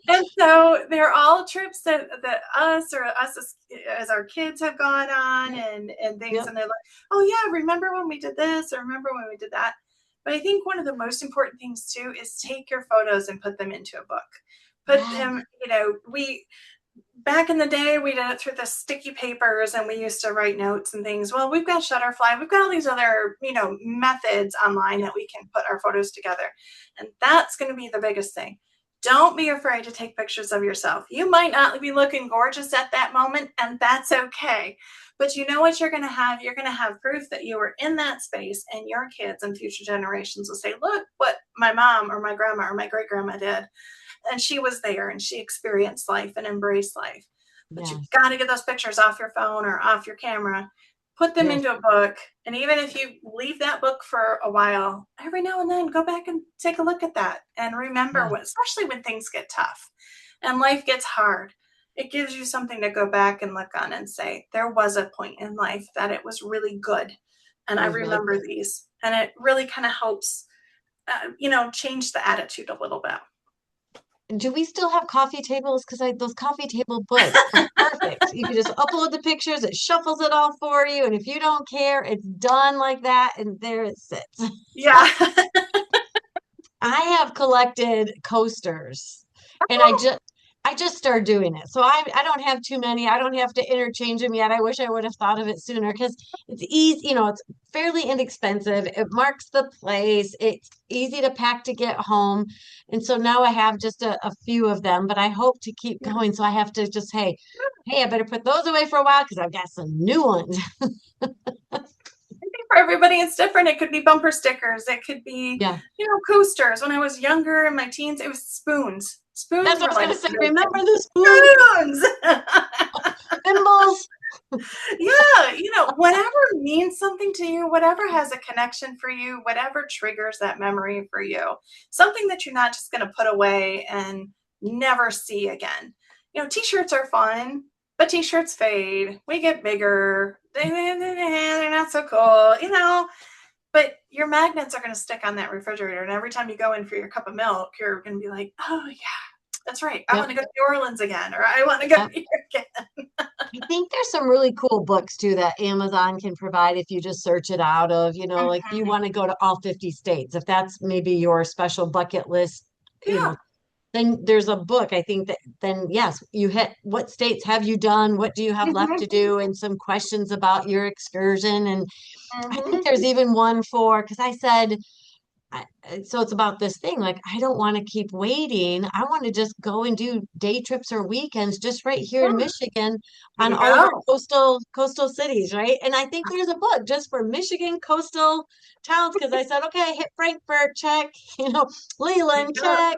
And so they're all trips that us as our kids have gone on and things. Yep. And they're like, oh yeah, remember when we did this or remember when we did that. But I think one of the most important things too is take your photos and put them into a book. Put Yes. them, we back in the day, we did it through the sticky papers and we used to write notes and things. Well, we've got Shutterfly. We've got all these other, methods online that we can put our photos together. And that's going to be the biggest thing. Don't be afraid to take pictures of yourself. You might not be looking gorgeous at that moment, and that's okay. But you know what you're going to have? You're going to have proof that you were in that space, and your kids and future generations will say, look what my mom or my grandma or my great grandma did, and she was there and she experienced life and embraced life. But you Yes. got to get those pictures off your phone or off your camera, put them Yes. into a book. And even if you leave that book for a while, every now and then go back and take a look at that and remember Yeah. what, especially when things get tough and life gets hard, it gives you something to go back and look on and say, there was a point in life that it was really good. And It I was really remember good. these. And it really kind of helps, change the attitude a little bit. Do we still have coffee tables? Because those coffee table books are perfect. You can just upload the pictures, it shuffles it all for you, and if you don't care, it's done like that, and there it sits. Yeah. I have collected coasters, and I just started doing it. So I don't have too many. I don't have to interchange them yet. I wish I would have thought of it sooner because it's easy, it's fairly inexpensive. It marks the place. It's easy to pack to get home. And so now I have just a few of them, but I hope to keep going. So I have to just, hey, I better put those away for a while because I've got some new ones. For everybody it's different. It could be bumper stickers, it could be, Yeah. coasters. When I was younger in my teens, it was spoons. That's Spoons what I were was like gonna say. the big Remember thing. the spoon Spoons. thimbles? Yeah, whatever means something to you, whatever has a connection for you, whatever triggers that memory for you, something that you're not just going to put away and never see again. T-shirts are fun, but t-shirts fade. We get bigger. They're not so cool, but your magnets are going to stick on that refrigerator. And every time you go in for your cup of milk, you're going to be like, oh, yeah, that's right. I want Yep. to go to New Orleans again, or I want to go Yep. here again. I think there's some really cool books too that Amazon can provide if you just search it out of, like you Mhm. want to go to all 50 states, if that's maybe your special bucket list, Yeah. then there's a book. I think that then yes, you hit what states have you done? What do you have left to Mhm. do? And some questions about your excursion. And I think Mhm. there's even one for because I said so it's about this thing like I don't want to keep waiting. I want to just go and do day trips or weekends just right here in Yeah, Michigan there on you all of our go. coastal cities, right? And I think there's a book just for Michigan coastal towns because I said, okay, hit Frankfurt, check, There you Leland, go. check,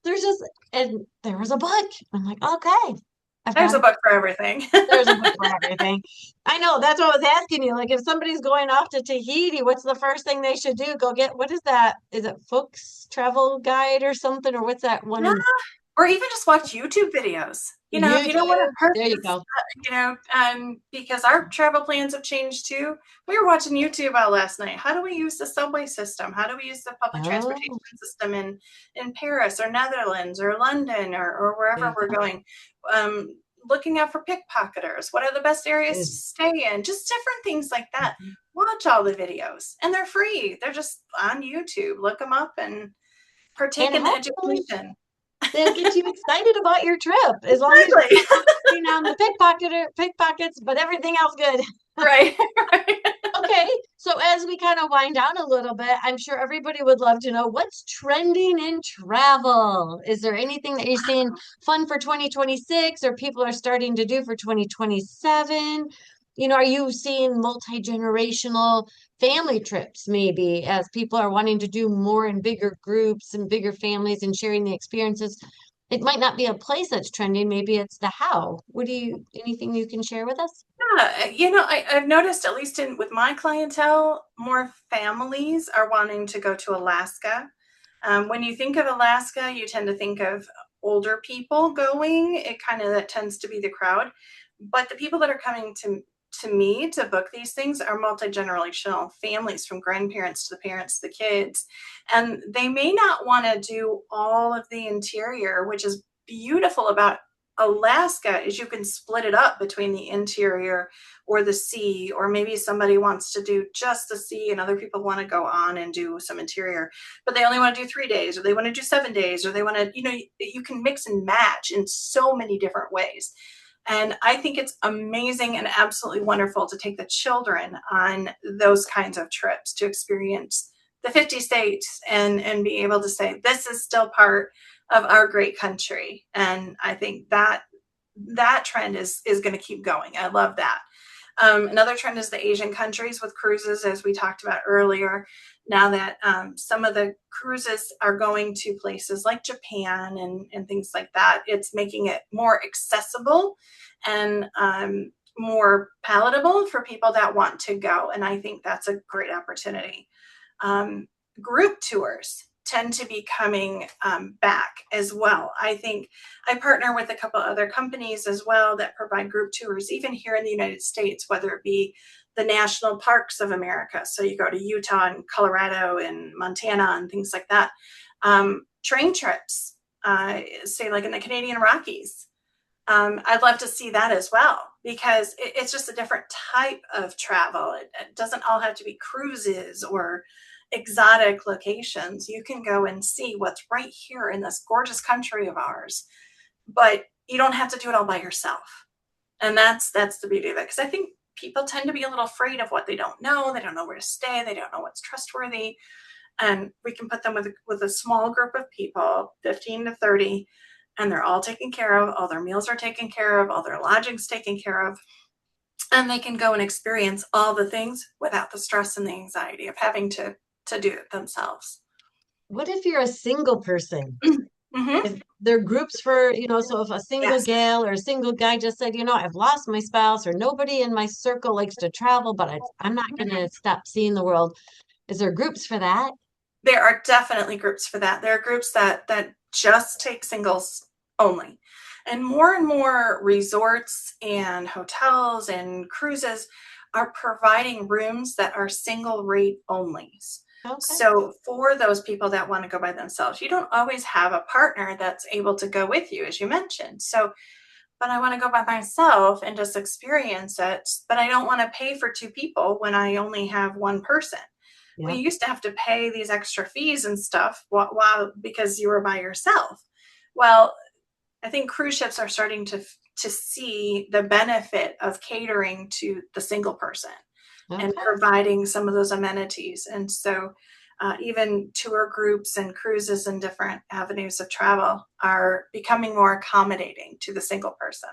there's just and there was a book. I'm like, okay, I've There's got a to book for everything. there's a book for everything. I know. That's what I was asking you. Like, if somebody's going off to Tahiti, what's the first thing they should do? Go get, what is that? Is it Folks Travel Guide or something? Or what's that one Yeah, in or even just watch YouTube videos. If you don't want to YouTube? There you purchase, go. because our travel plans have changed too. We were watching YouTube last night. How do we use the subway system? How do we use the public Oh, transportation system in Paris or Netherlands or London or there wherever you we're go. going? Um, Looking out for pickpocketers. What are the best areas to Mm. stay in? Just different things like that. Mhm. Watch all the videos, and they're free. They're just on YouTube. Look them up and And partake in the hopefully education. they'll get you excited about your trip as long as you're Exactly. not focusing on the pickpockets, but everything else good. Right. Right. Okay, so as we kind of wind down a little bit, I'm sure everybody would love to know what's trending in travel. Is there anything that you're seeing fun for 2026 or people are starting to do for 2027? Are you seeing multi-generational family trips maybe as people are wanting to do more in bigger groups and bigger families and sharing the experiences? It might not be a place that's trending, maybe it's the how. Anything you can share with us? Yeah, I've noticed, at least with my clientele, more families are wanting to go to Alaska. When you think of Alaska, you tend to think of older people going. It kind of that tends to be the crowd. But the people that are coming to me to book these things are multi-generational families, from grandparents to the parents to the kids. And they may not want to do all of the interior, which is beautiful about Alaska is you can split it up between the interior or the sea, or maybe somebody wants to do just the sea and other people want to go on and do some interior, but they only want to do 3 days, or they want to do 7 days, or they want to, you can mix and match in so many different ways. And I think it's amazing and absolutely wonderful to take the children on those kinds of trips to experience the 50 states and be able to say, this is still part of our great country. And I think that trend is going to keep going. I love that. Another trend is the Asian countries with cruises, as we talked about earlier. Now that some of the cruises are going to places like Japan and things like that, it's making it more accessible and more palatable for people that want to go. And I think that's a great opportunity. Um, Group tours tend to be coming back as well. I think I partner with a couple other companies as well that provide group tours, even here in the United States, whether it be the national parks of America. So you go to Utah and Colorado and Montana and things like that. Train trips, say like in the Canadian Rockies. I'd love to see that as well, because it's just a different type of travel. It doesn't all have to be cruises or exotic locations. You can go and see what's right here in this gorgeous country of ours, but you don't have to do it all by yourself. And that's the beauty of it. Because I think people tend to be a little afraid of what they don't know. They don't know where to stay. They don't know what's trustworthy. And we can put them with a small group of people, 15 to 30, and they're all taken care of. All their meals are taken care of. All their lodging's taken care of. And they can go and experience all the things without the stress and the anxiety of having to do it themselves. What if you're a single person? Mm-hmm. Is there groups for, so if a single Yes. gal or a single guy just said, I've lost my spouse or nobody in my circle likes to travel, but I'm not going to stop seeing the world. Is there groups for that? There are definitely groups for that. There are groups that just take singles only. And more resorts and hotels and cruises are providing rooms that are single rate onlys. Okay. So for those people that want to go by themselves, you don't always have a partner that's able to go with you, as you mentioned. So, but I want to go by myself and just experience it, but I don't want to pay for two people when I only have one person. We Yep. used to have to pay these extra fees and stuff while because you were by yourself. Well, I think cruise ships are starting to see the benefit of catering to the single person and Okay. providing some of those amenities. And so even tour groups and cruises and different avenues of travel are becoming more accommodating to the single person.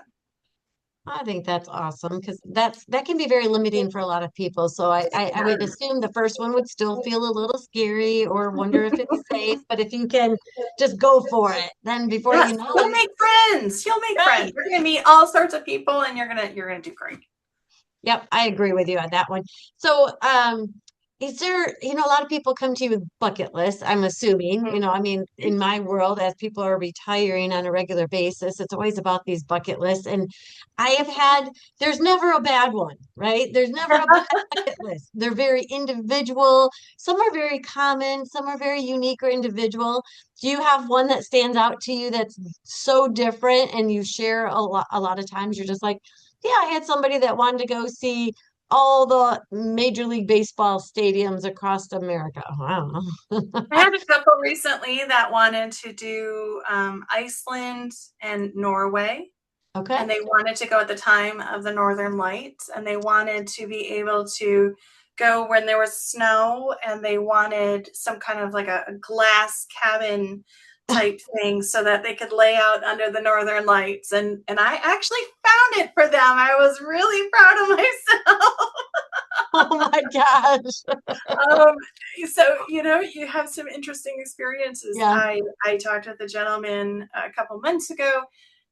I think that's awesome because that can be very limiting for a lot of people. So I would assume the first one would still feel a little scary or wonder if it's safe. But if you can just go for it, then before Yes, you know you'll it, make friends. You'll make friends. right. You're gonna meet all sorts of people and you're gonna do great. Yep, I agree with you on that one. So, is there, a lot of people come to you with bucket lists, I'm assuming, I mean, in my world, as people are retiring on a regular basis, it's always about these bucket lists. And I have had, there's never a bad one, right? There's never a bad bucket list. They're very individual. Some are very common, some are very unique or individual. Do you have one that stands out to you that's so different and you share a lot of times you're just like, yeah, I had somebody that wanted to go see all the Major League Baseball stadiums across America. Wow. I had a couple recently that wanted to do Iceland and Norway, Okay. and they wanted to go at the time of the Northern Lights, and they wanted to be able to go when there was snow, and they wanted some kind of like a glass cabin type thing so that they could lay out under the Northern Lights. And I actually found it for them. I was really proud of myself. Oh my gosh. um, so you have some interesting experiences. Yeah. I talked with a gentleman a couple months ago,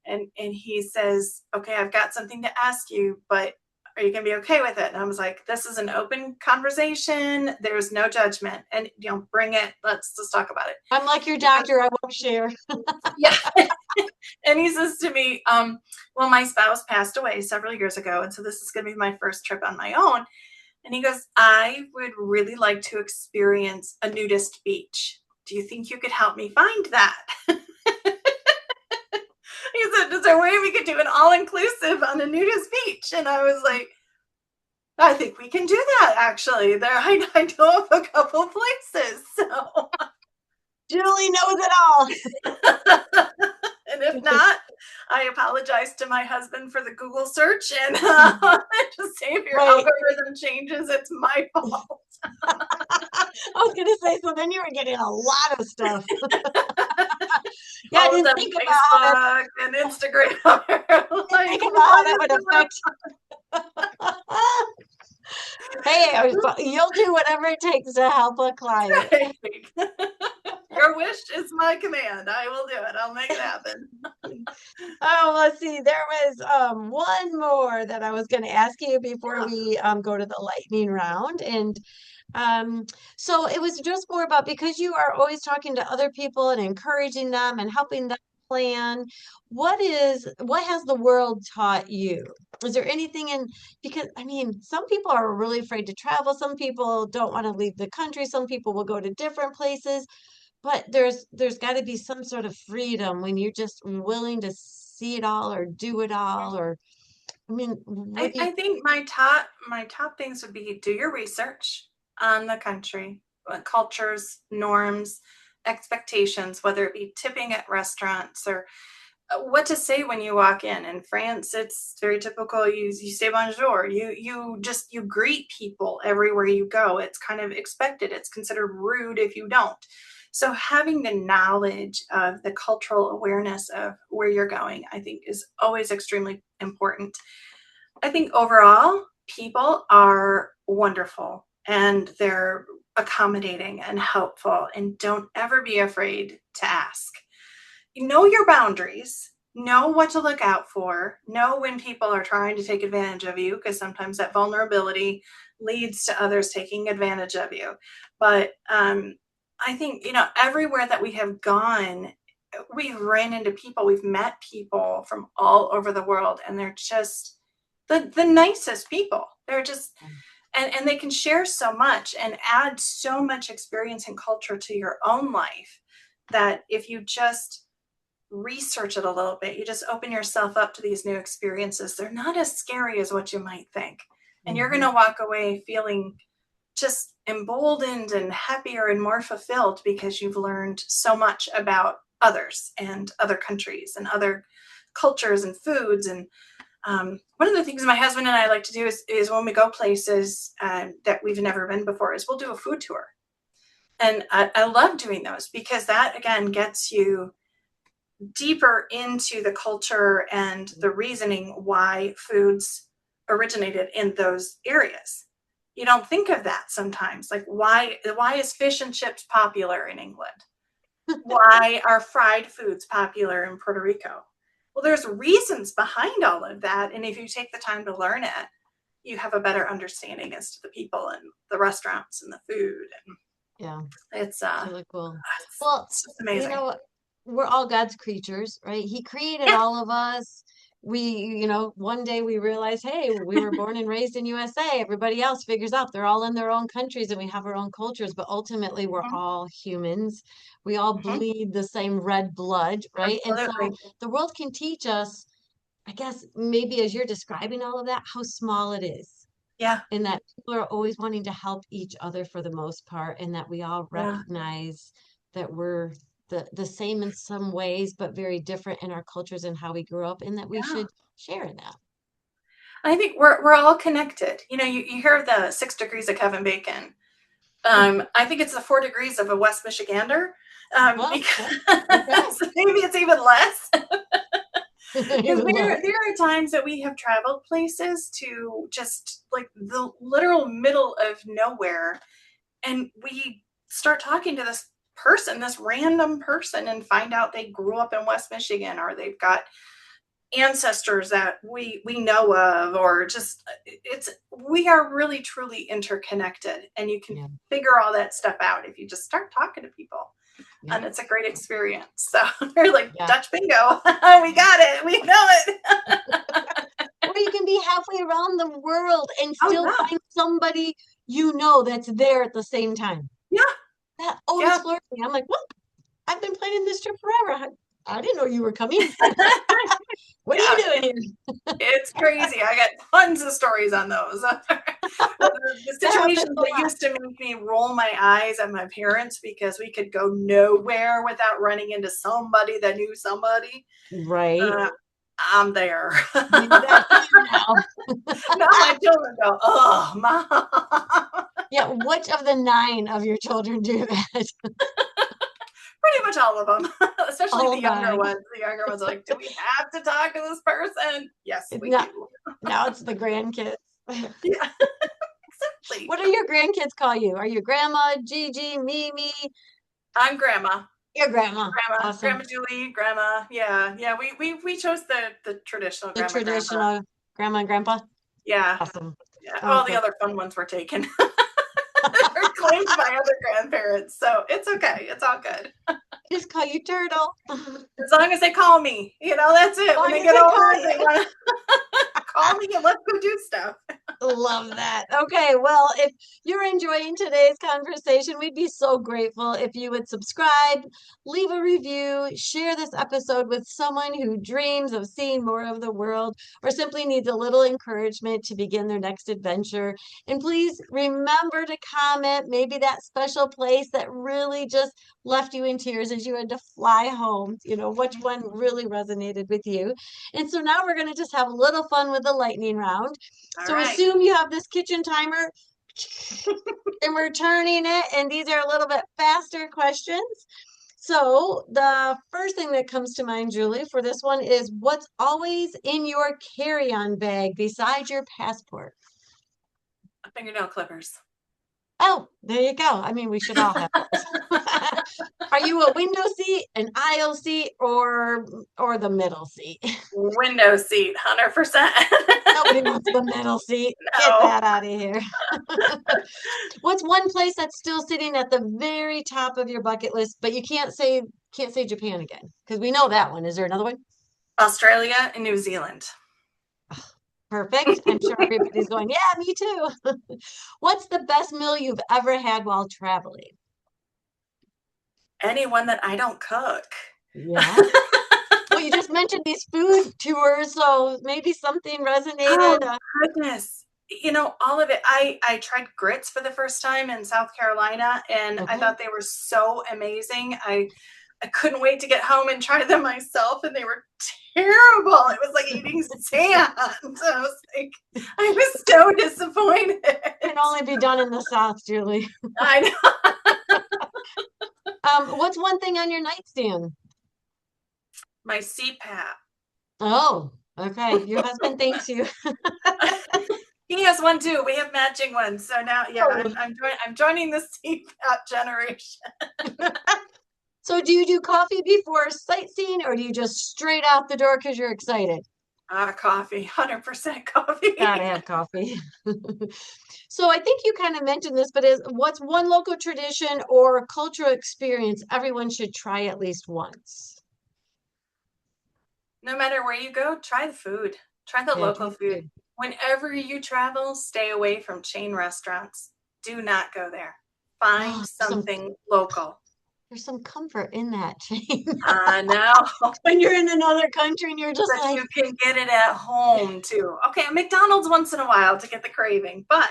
and he says, okay, I've got something to ask you, but are you going to be okay with it? And I was like, this is an open conversation, there's no judgment, and bring it, let's just talk about it. I'm like your doctor, I won't share. Yeah. And he says to me, well, my spouse passed away several years ago, and so this is going to be my first trip on my own. And he goes, I would really like to experience a nudist beach. Do you think you could help me find that? He said, is there a way we could do an all-inclusive on a nudist beach? And I was like, I think we can do that, actually. I know of a couple places. So Julie knows it all. and if not, I apologize to my husband for the Google search, and just say if your Right. algorithm changes, it's my fault. I was gonna say, so then you were getting a lot of stuff. Yeah, I All of didn't them, think about how that, Facebook and Instagram. Like, think about how what that is would going affect. Hey, you'll do whatever it takes to help a client. on? Your wish is my command. I will do it. I'll make it happen. Oh, let's see. There was one more that I was going to ask you before we go to the lightning round. And um, so it was just more about because you are always talking to other people and encouraging them and helping them plan. What has the world taught you? Is there anything in because I mean, some people are really afraid to travel, some people don't want to leave the country, some people will go to different places. But there's got to be some sort of freedom when you're just willing to see it all or do it all or I mean, what do you I think my top things would be do your research on the country, cultures, norms, expectations, whether it be tipping at restaurants or what to say when you walk in. In France, it's very typical. You say bonjour. You greet people everywhere you go. It's kind of expected. It's considered rude if you don't. So having the knowledge of the cultural awareness of where you're going, I think, is always extremely important. I think overall, people are wonderful and they're accommodating and helpful, and don't ever be afraid to ask. Know your boundaries, know what to look out for, know when people are trying to take advantage of you, because sometimes that vulnerability leads to others taking advantage of you. But I think, everywhere that we have gone, we've ran into people, we've met people from all over the world, and they're just the nicest people. They're just, and they can share so much and add so much experience and culture to your own life that if you just research it a little bit, you just open yourself up to these new experiences. They're not as scary as what you might think. And you're going to walk away feeling just emboldened and happier and more fulfilled because you've learned so much about others and other countries and other cultures and foods. And one of the things my husband and I like to do is when we go places that we've never been before, is we'll do a food tour. And I love doing those because that, again, gets you deeper into the culture and the reasoning why foods originated in those areas. You don't think of that sometimes. Like, why is fish and chips popular in England? Why are fried foods popular in Puerto Rico? Well, there's reasons behind all of that. And if you take the time to learn it, you have a better understanding as to the people and the restaurants and the food. And Yeah, it's really cool. Well, it's just amazing. we're all God's creatures, right? He created Yeah. all of us. One day we realize, hey, we were born and raised in USA. Everybody else figures out they're all in their own countries and we have our own cultures, but ultimately we're Mhm. all humans. We all Mhm. bleed the same red blood, right? And so Absolutely. the world can teach us, I guess, maybe as you're describing all of that, how small it is. Yeah. And that people are always wanting to help each other for the most part, and that we all Yeah. recognize that we're the same in some ways, but very different in our cultures and how we grew up, and that we Yeah. should share in that. I think we're all connected. You hear of the 6 degrees of Kevin Bacon. I think it's the 4 degrees of a West Michigander, Well, because okay. maybe it's even less. Because Even less. there are times that we have traveled places to just like the literal middle of nowhere, and we start talking to this person, this random person, and find out they grew up in West Michigan, or they've got ancestors that we know of, or just it's we are really truly interconnected, and you can Yeah, figure all that stuff out if you just start talking to people. yeah, And it's a great experience. So you're like, yeah. Dutch bingo. We got it, we know it. Or you can be halfway around the world and Oh still yeah. find somebody that's there at the same time. Yeah. That always Yeah. floors me. I'm like, what? I've been planning this trip forever. I didn't know you were coming. What are you Yeah, doing here? it's crazy. I got tons of stories on those. The That situations happens a that lot. used to make me roll my eyes at my parents because we could go nowhere without running into somebody that knew somebody. Right. Uh, I'm there. Do that here now. Now my children go, oh, mom. Yeah, which of the nine of your children do that? Pretty much all of them, especially All the younger nine. ones. The younger ones are like, do we have to talk to this person? Yes, It's we not, do. now it's the grandkids. Yeah, exactly. What do your grandkids call you? Are you grandma, Gigi, Mimi? I'm grandma. Your grandma. Grandma Awesome. Julie, grandma. Yeah, yeah. We chose the traditional The grandma, grandpa. traditional grandma and grandpa. Yeah, Awesome. yeah. All the Okay. other fun ones were taken or claimed by other grandparents, so it's okay. It's all good. Just call you Turtle. As long as they call me, that's it. When Long they as get they older, call they you. want to call me and let's go do stuff. Love that. Okay, well, if you're enjoying today's conversation, we'd be so grateful if you would subscribe, leave a review, share this episode with someone who dreams of seeing more of the world or simply needs a little encouragement to begin their next adventure. And please remember to comment maybe that special place that really just left you in tears as you had to fly home. Which one really resonated with you. And so now we're going to just have a little fun with the lightning round. All So right. assume you have this kitchen timer and we're turning it, and these are a little bit faster questions. So the first thing that comes to mind, Julie, for this one is what's always in your carry-on bag besides your passport? Fingernail clippers. Oh, there you go. I mean, we should all have those. Are you a window seat, an aisle seat, or the middle seat? Window seat, 100%. Nobody wants the middle seat. Get No. that out of here. What's one place that's still sitting at the very top of your bucket list, but you can't say Japan again? Because we know that one. Is there another one? Australia and New Zealand. Perfect. I'm sure everybody's going, yeah, me too. What's the best meal you've ever had while traveling? Anyone that I don't cook. Yeah. Well, you just mentioned these food tours, so maybe something resonated. Oh, goodness. All of it. I tried grits for the first time in South Carolina, and I Okay. thought they were so amazing. I I couldn't wait to get home and try them myself, and they were terrible. It was like eating sand. I was like, I was so disappointed. Can only be done in the South, Julie. I know. What's one thing on your nightstand? My CPAP. Oh, okay. Your husband thanks you. He has one too. We have matching ones. So now, yeah, Oh. I'm joining the CPAP generation. So do you do coffee before sightseeing or do you just straight out the door because you're excited? Coffee, 100% Gotta coffee. have coffee. So I think you kind of mentioned this, but what's one local tradition or cultural experience everyone should try at least once? No matter where you go, try the food. Try the Yeah, try local the food. food. Whenever you travel, stay away from chain restaurants. Do not go there. Find Oh, something local. there's some comfort in that, Jane. I know. When you're in another country and you're just But like, you can get it at home too. Okay, McDonald's once in a while to get the craving, but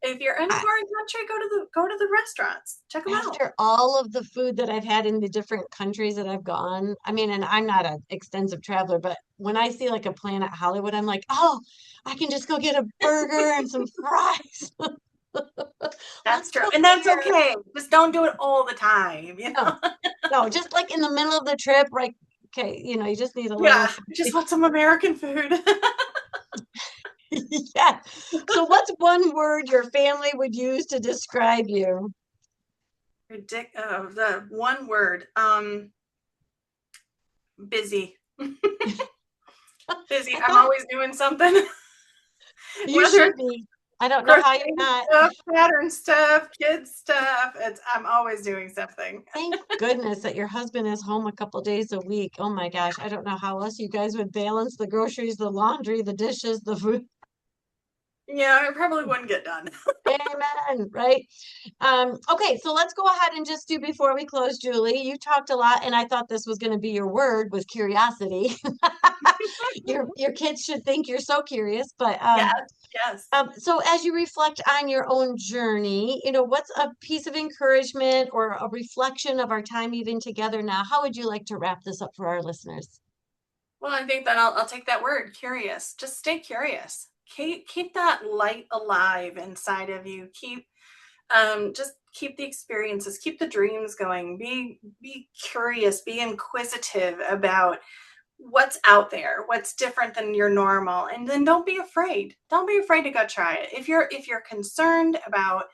if you're in a I, foreign country, go to the restaurants. Check them out. after all of the food that I've had in the different countries that I've gone, I mean, and I'm not an extensive traveler, but when I see like a Planet Hollywood, I'm like, oh, I can just go get a burger and some fries. That's Let's true, go and that's there. okay. Just don't do it all the time. No, no, just like in the middle of the trip, right? Okay, you just need a little. Yeah, I just want some American food. Yeah. So what's one word your family would use to describe you? The one word. Busy. Busy. I I'm thought always doing something. you Whether should it's be. I don't know how you're crocheting not. stuff, pattern stuff, kids stuff. I'm always doing something. Thank goodness that your husband is home a couple days a week. Oh my gosh, I don't know how else you guys would balance the groceries, the laundry, the dishes, the food. Yeah, it probably wouldn't get done. Amen, right? Okay, so let's go ahead and just do before we close, Julie. You talked a lot, and I thought this was going to be your word was curiosity. Your kids should think you're so curious, but Yes, yes. so as you reflect on your own journey, what's a piece of encouragement or a reflection of our time even together now? How would you like to wrap this up for our listeners? Well, I think that I'll take that word, curious. Just stay curious. Keep that light alive inside of you. Just keep the experiences, keep the dreams going. Be curious, be inquisitive about what's out there, what's different than your normal, and then don't be afraid. Don't be afraid to go try it. If you're concerned about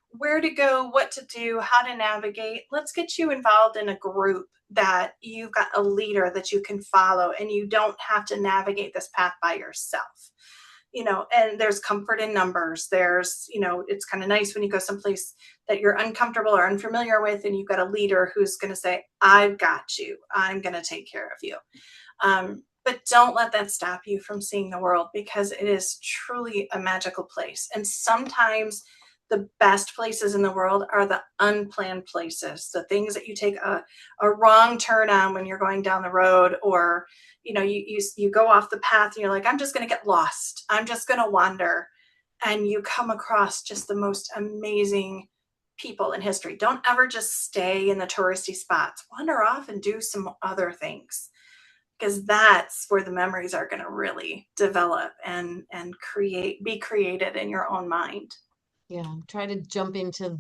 where to go, what to do, how to navigate, let's get you involved in a group that you've got a leader that you can follow and you don't have to navigate this path by yourself. And there's comfort in numbers. It's kind of nice when you go someplace that you're uncomfortable or unfamiliar with and you've got a leader who's going to say, I've got you, I'm going to take care of you. But don't let that stop you from seeing the world, because it is truly a magical place. And sometimes the best places in the world are the unplanned places, the things that you take a wrong turn on when you're going down the road, or you go off the path and you're like, I'm just going to get lost, I'm just going to wander, and you come across just the most amazing people in history. Don't ever just stay in the touristy spots. Wander off and do some other things, because that's where the memories are going to really develop and be created in your own mind. Yeah, try to jump into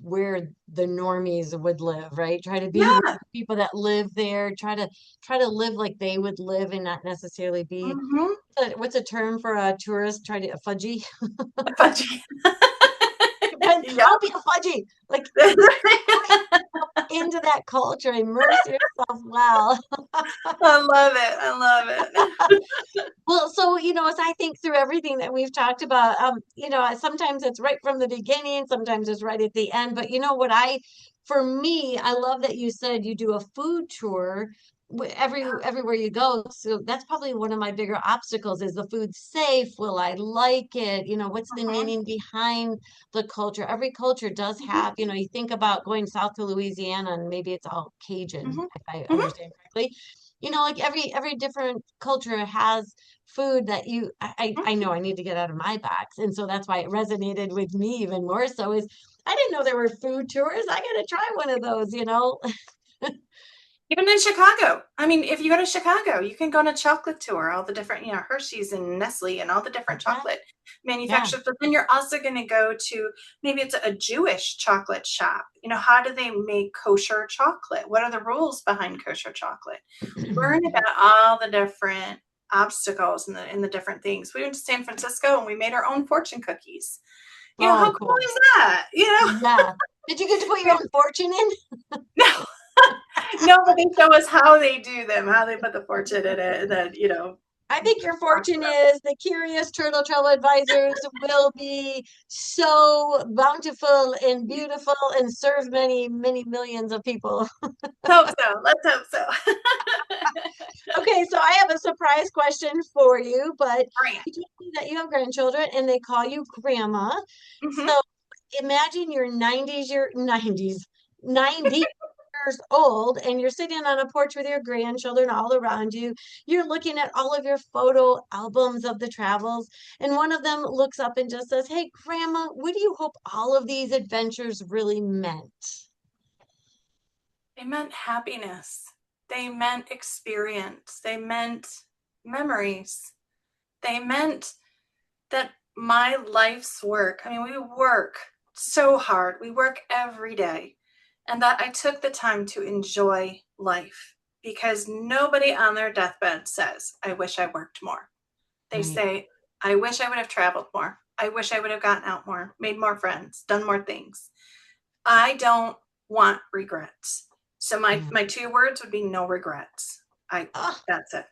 where the normies would live, right? Try to be with Yeah. the people that live there. Try to live like they would live and not necessarily be Mm-hmm. what's a term for a tourist? Try to a fudgy. Fudgy. Yep. I'll be a fudgy. Like into that culture, immerse yourself well. I love it. I love it. Well, so, as I think through everything that we've talked about, sometimes it's right from the beginning, sometimes it's right at the end. But for me, I love that you said you do a food tour everywhere you go. So that's probably one of my bigger obstacles. Is the food safe? Will I like it? What's the Mhm, meaning behind the culture? Every culture does mhm, have, you think about going south to Louisiana and maybe it's all Cajun, mhm, if I mhm, understand correctly. Like every different culture has food that I know I need to get out of my box. And so that's why it resonated with me even more so is I didn't know there were food tours. I gotta try one of those. Even in Chicago. I mean, if you go to Chicago, you can go on a chocolate tour, all the different, Hershey's and Nestle and all the different Yeah, chocolate yeah. manufacturers. But then you're also going to go to maybe it's a Jewish chocolate shop. How do they make kosher chocolate? What are the rules behind kosher chocolate? Learn about all the different obstacles and the different things. We went to San Francisco and we made our own fortune cookies. How Oh, cool cool. is that? Yeah. Did you get to put your own fortune in? No, no, but they show us how they do them, how they put the fortune in it, and then. I think your fortune is the Curious Turtle Travel Advisors will be so bountiful and beautiful and serve many, many millions of people. Hope so. Let's hope so. Okay, so I have a surprise question for you, but Grant. you told me that you have grandchildren and they call you grandma. Hmm. So imagine you're 90 years old and you're sitting on a porch with your grandchildren all around you. You're looking at all of your photo albums of the travels, and one of them looks up and just says, "Hey, Grandma, what do you hope all of these adventures really meant?" They meant happiness. They meant experience. They meant memories. They meant that my life's work, I mean, we work so hard, we work every day, and that I took the time to enjoy life because nobody on their deathbed says, I wish I worked more. They Right. say, I wish I would have traveled more. I wish I would have gotten out more, made more friends, done more things. I don't want regrets. So my Yeah. my two words would be no regrets. I Oh, That's it.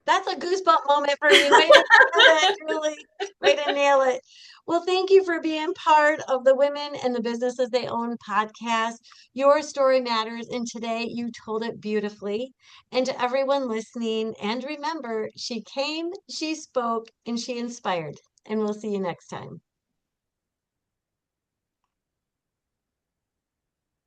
that's a goosebump moment for me. Way to nail it, Julie. Way to nail it. Well, thank you for being part of the Women and the Businesses They Own podcast. Your story matters, and today you told it beautifully. And to everyone listening, and remember, she came, she spoke, and she inspired. And we'll see you next time.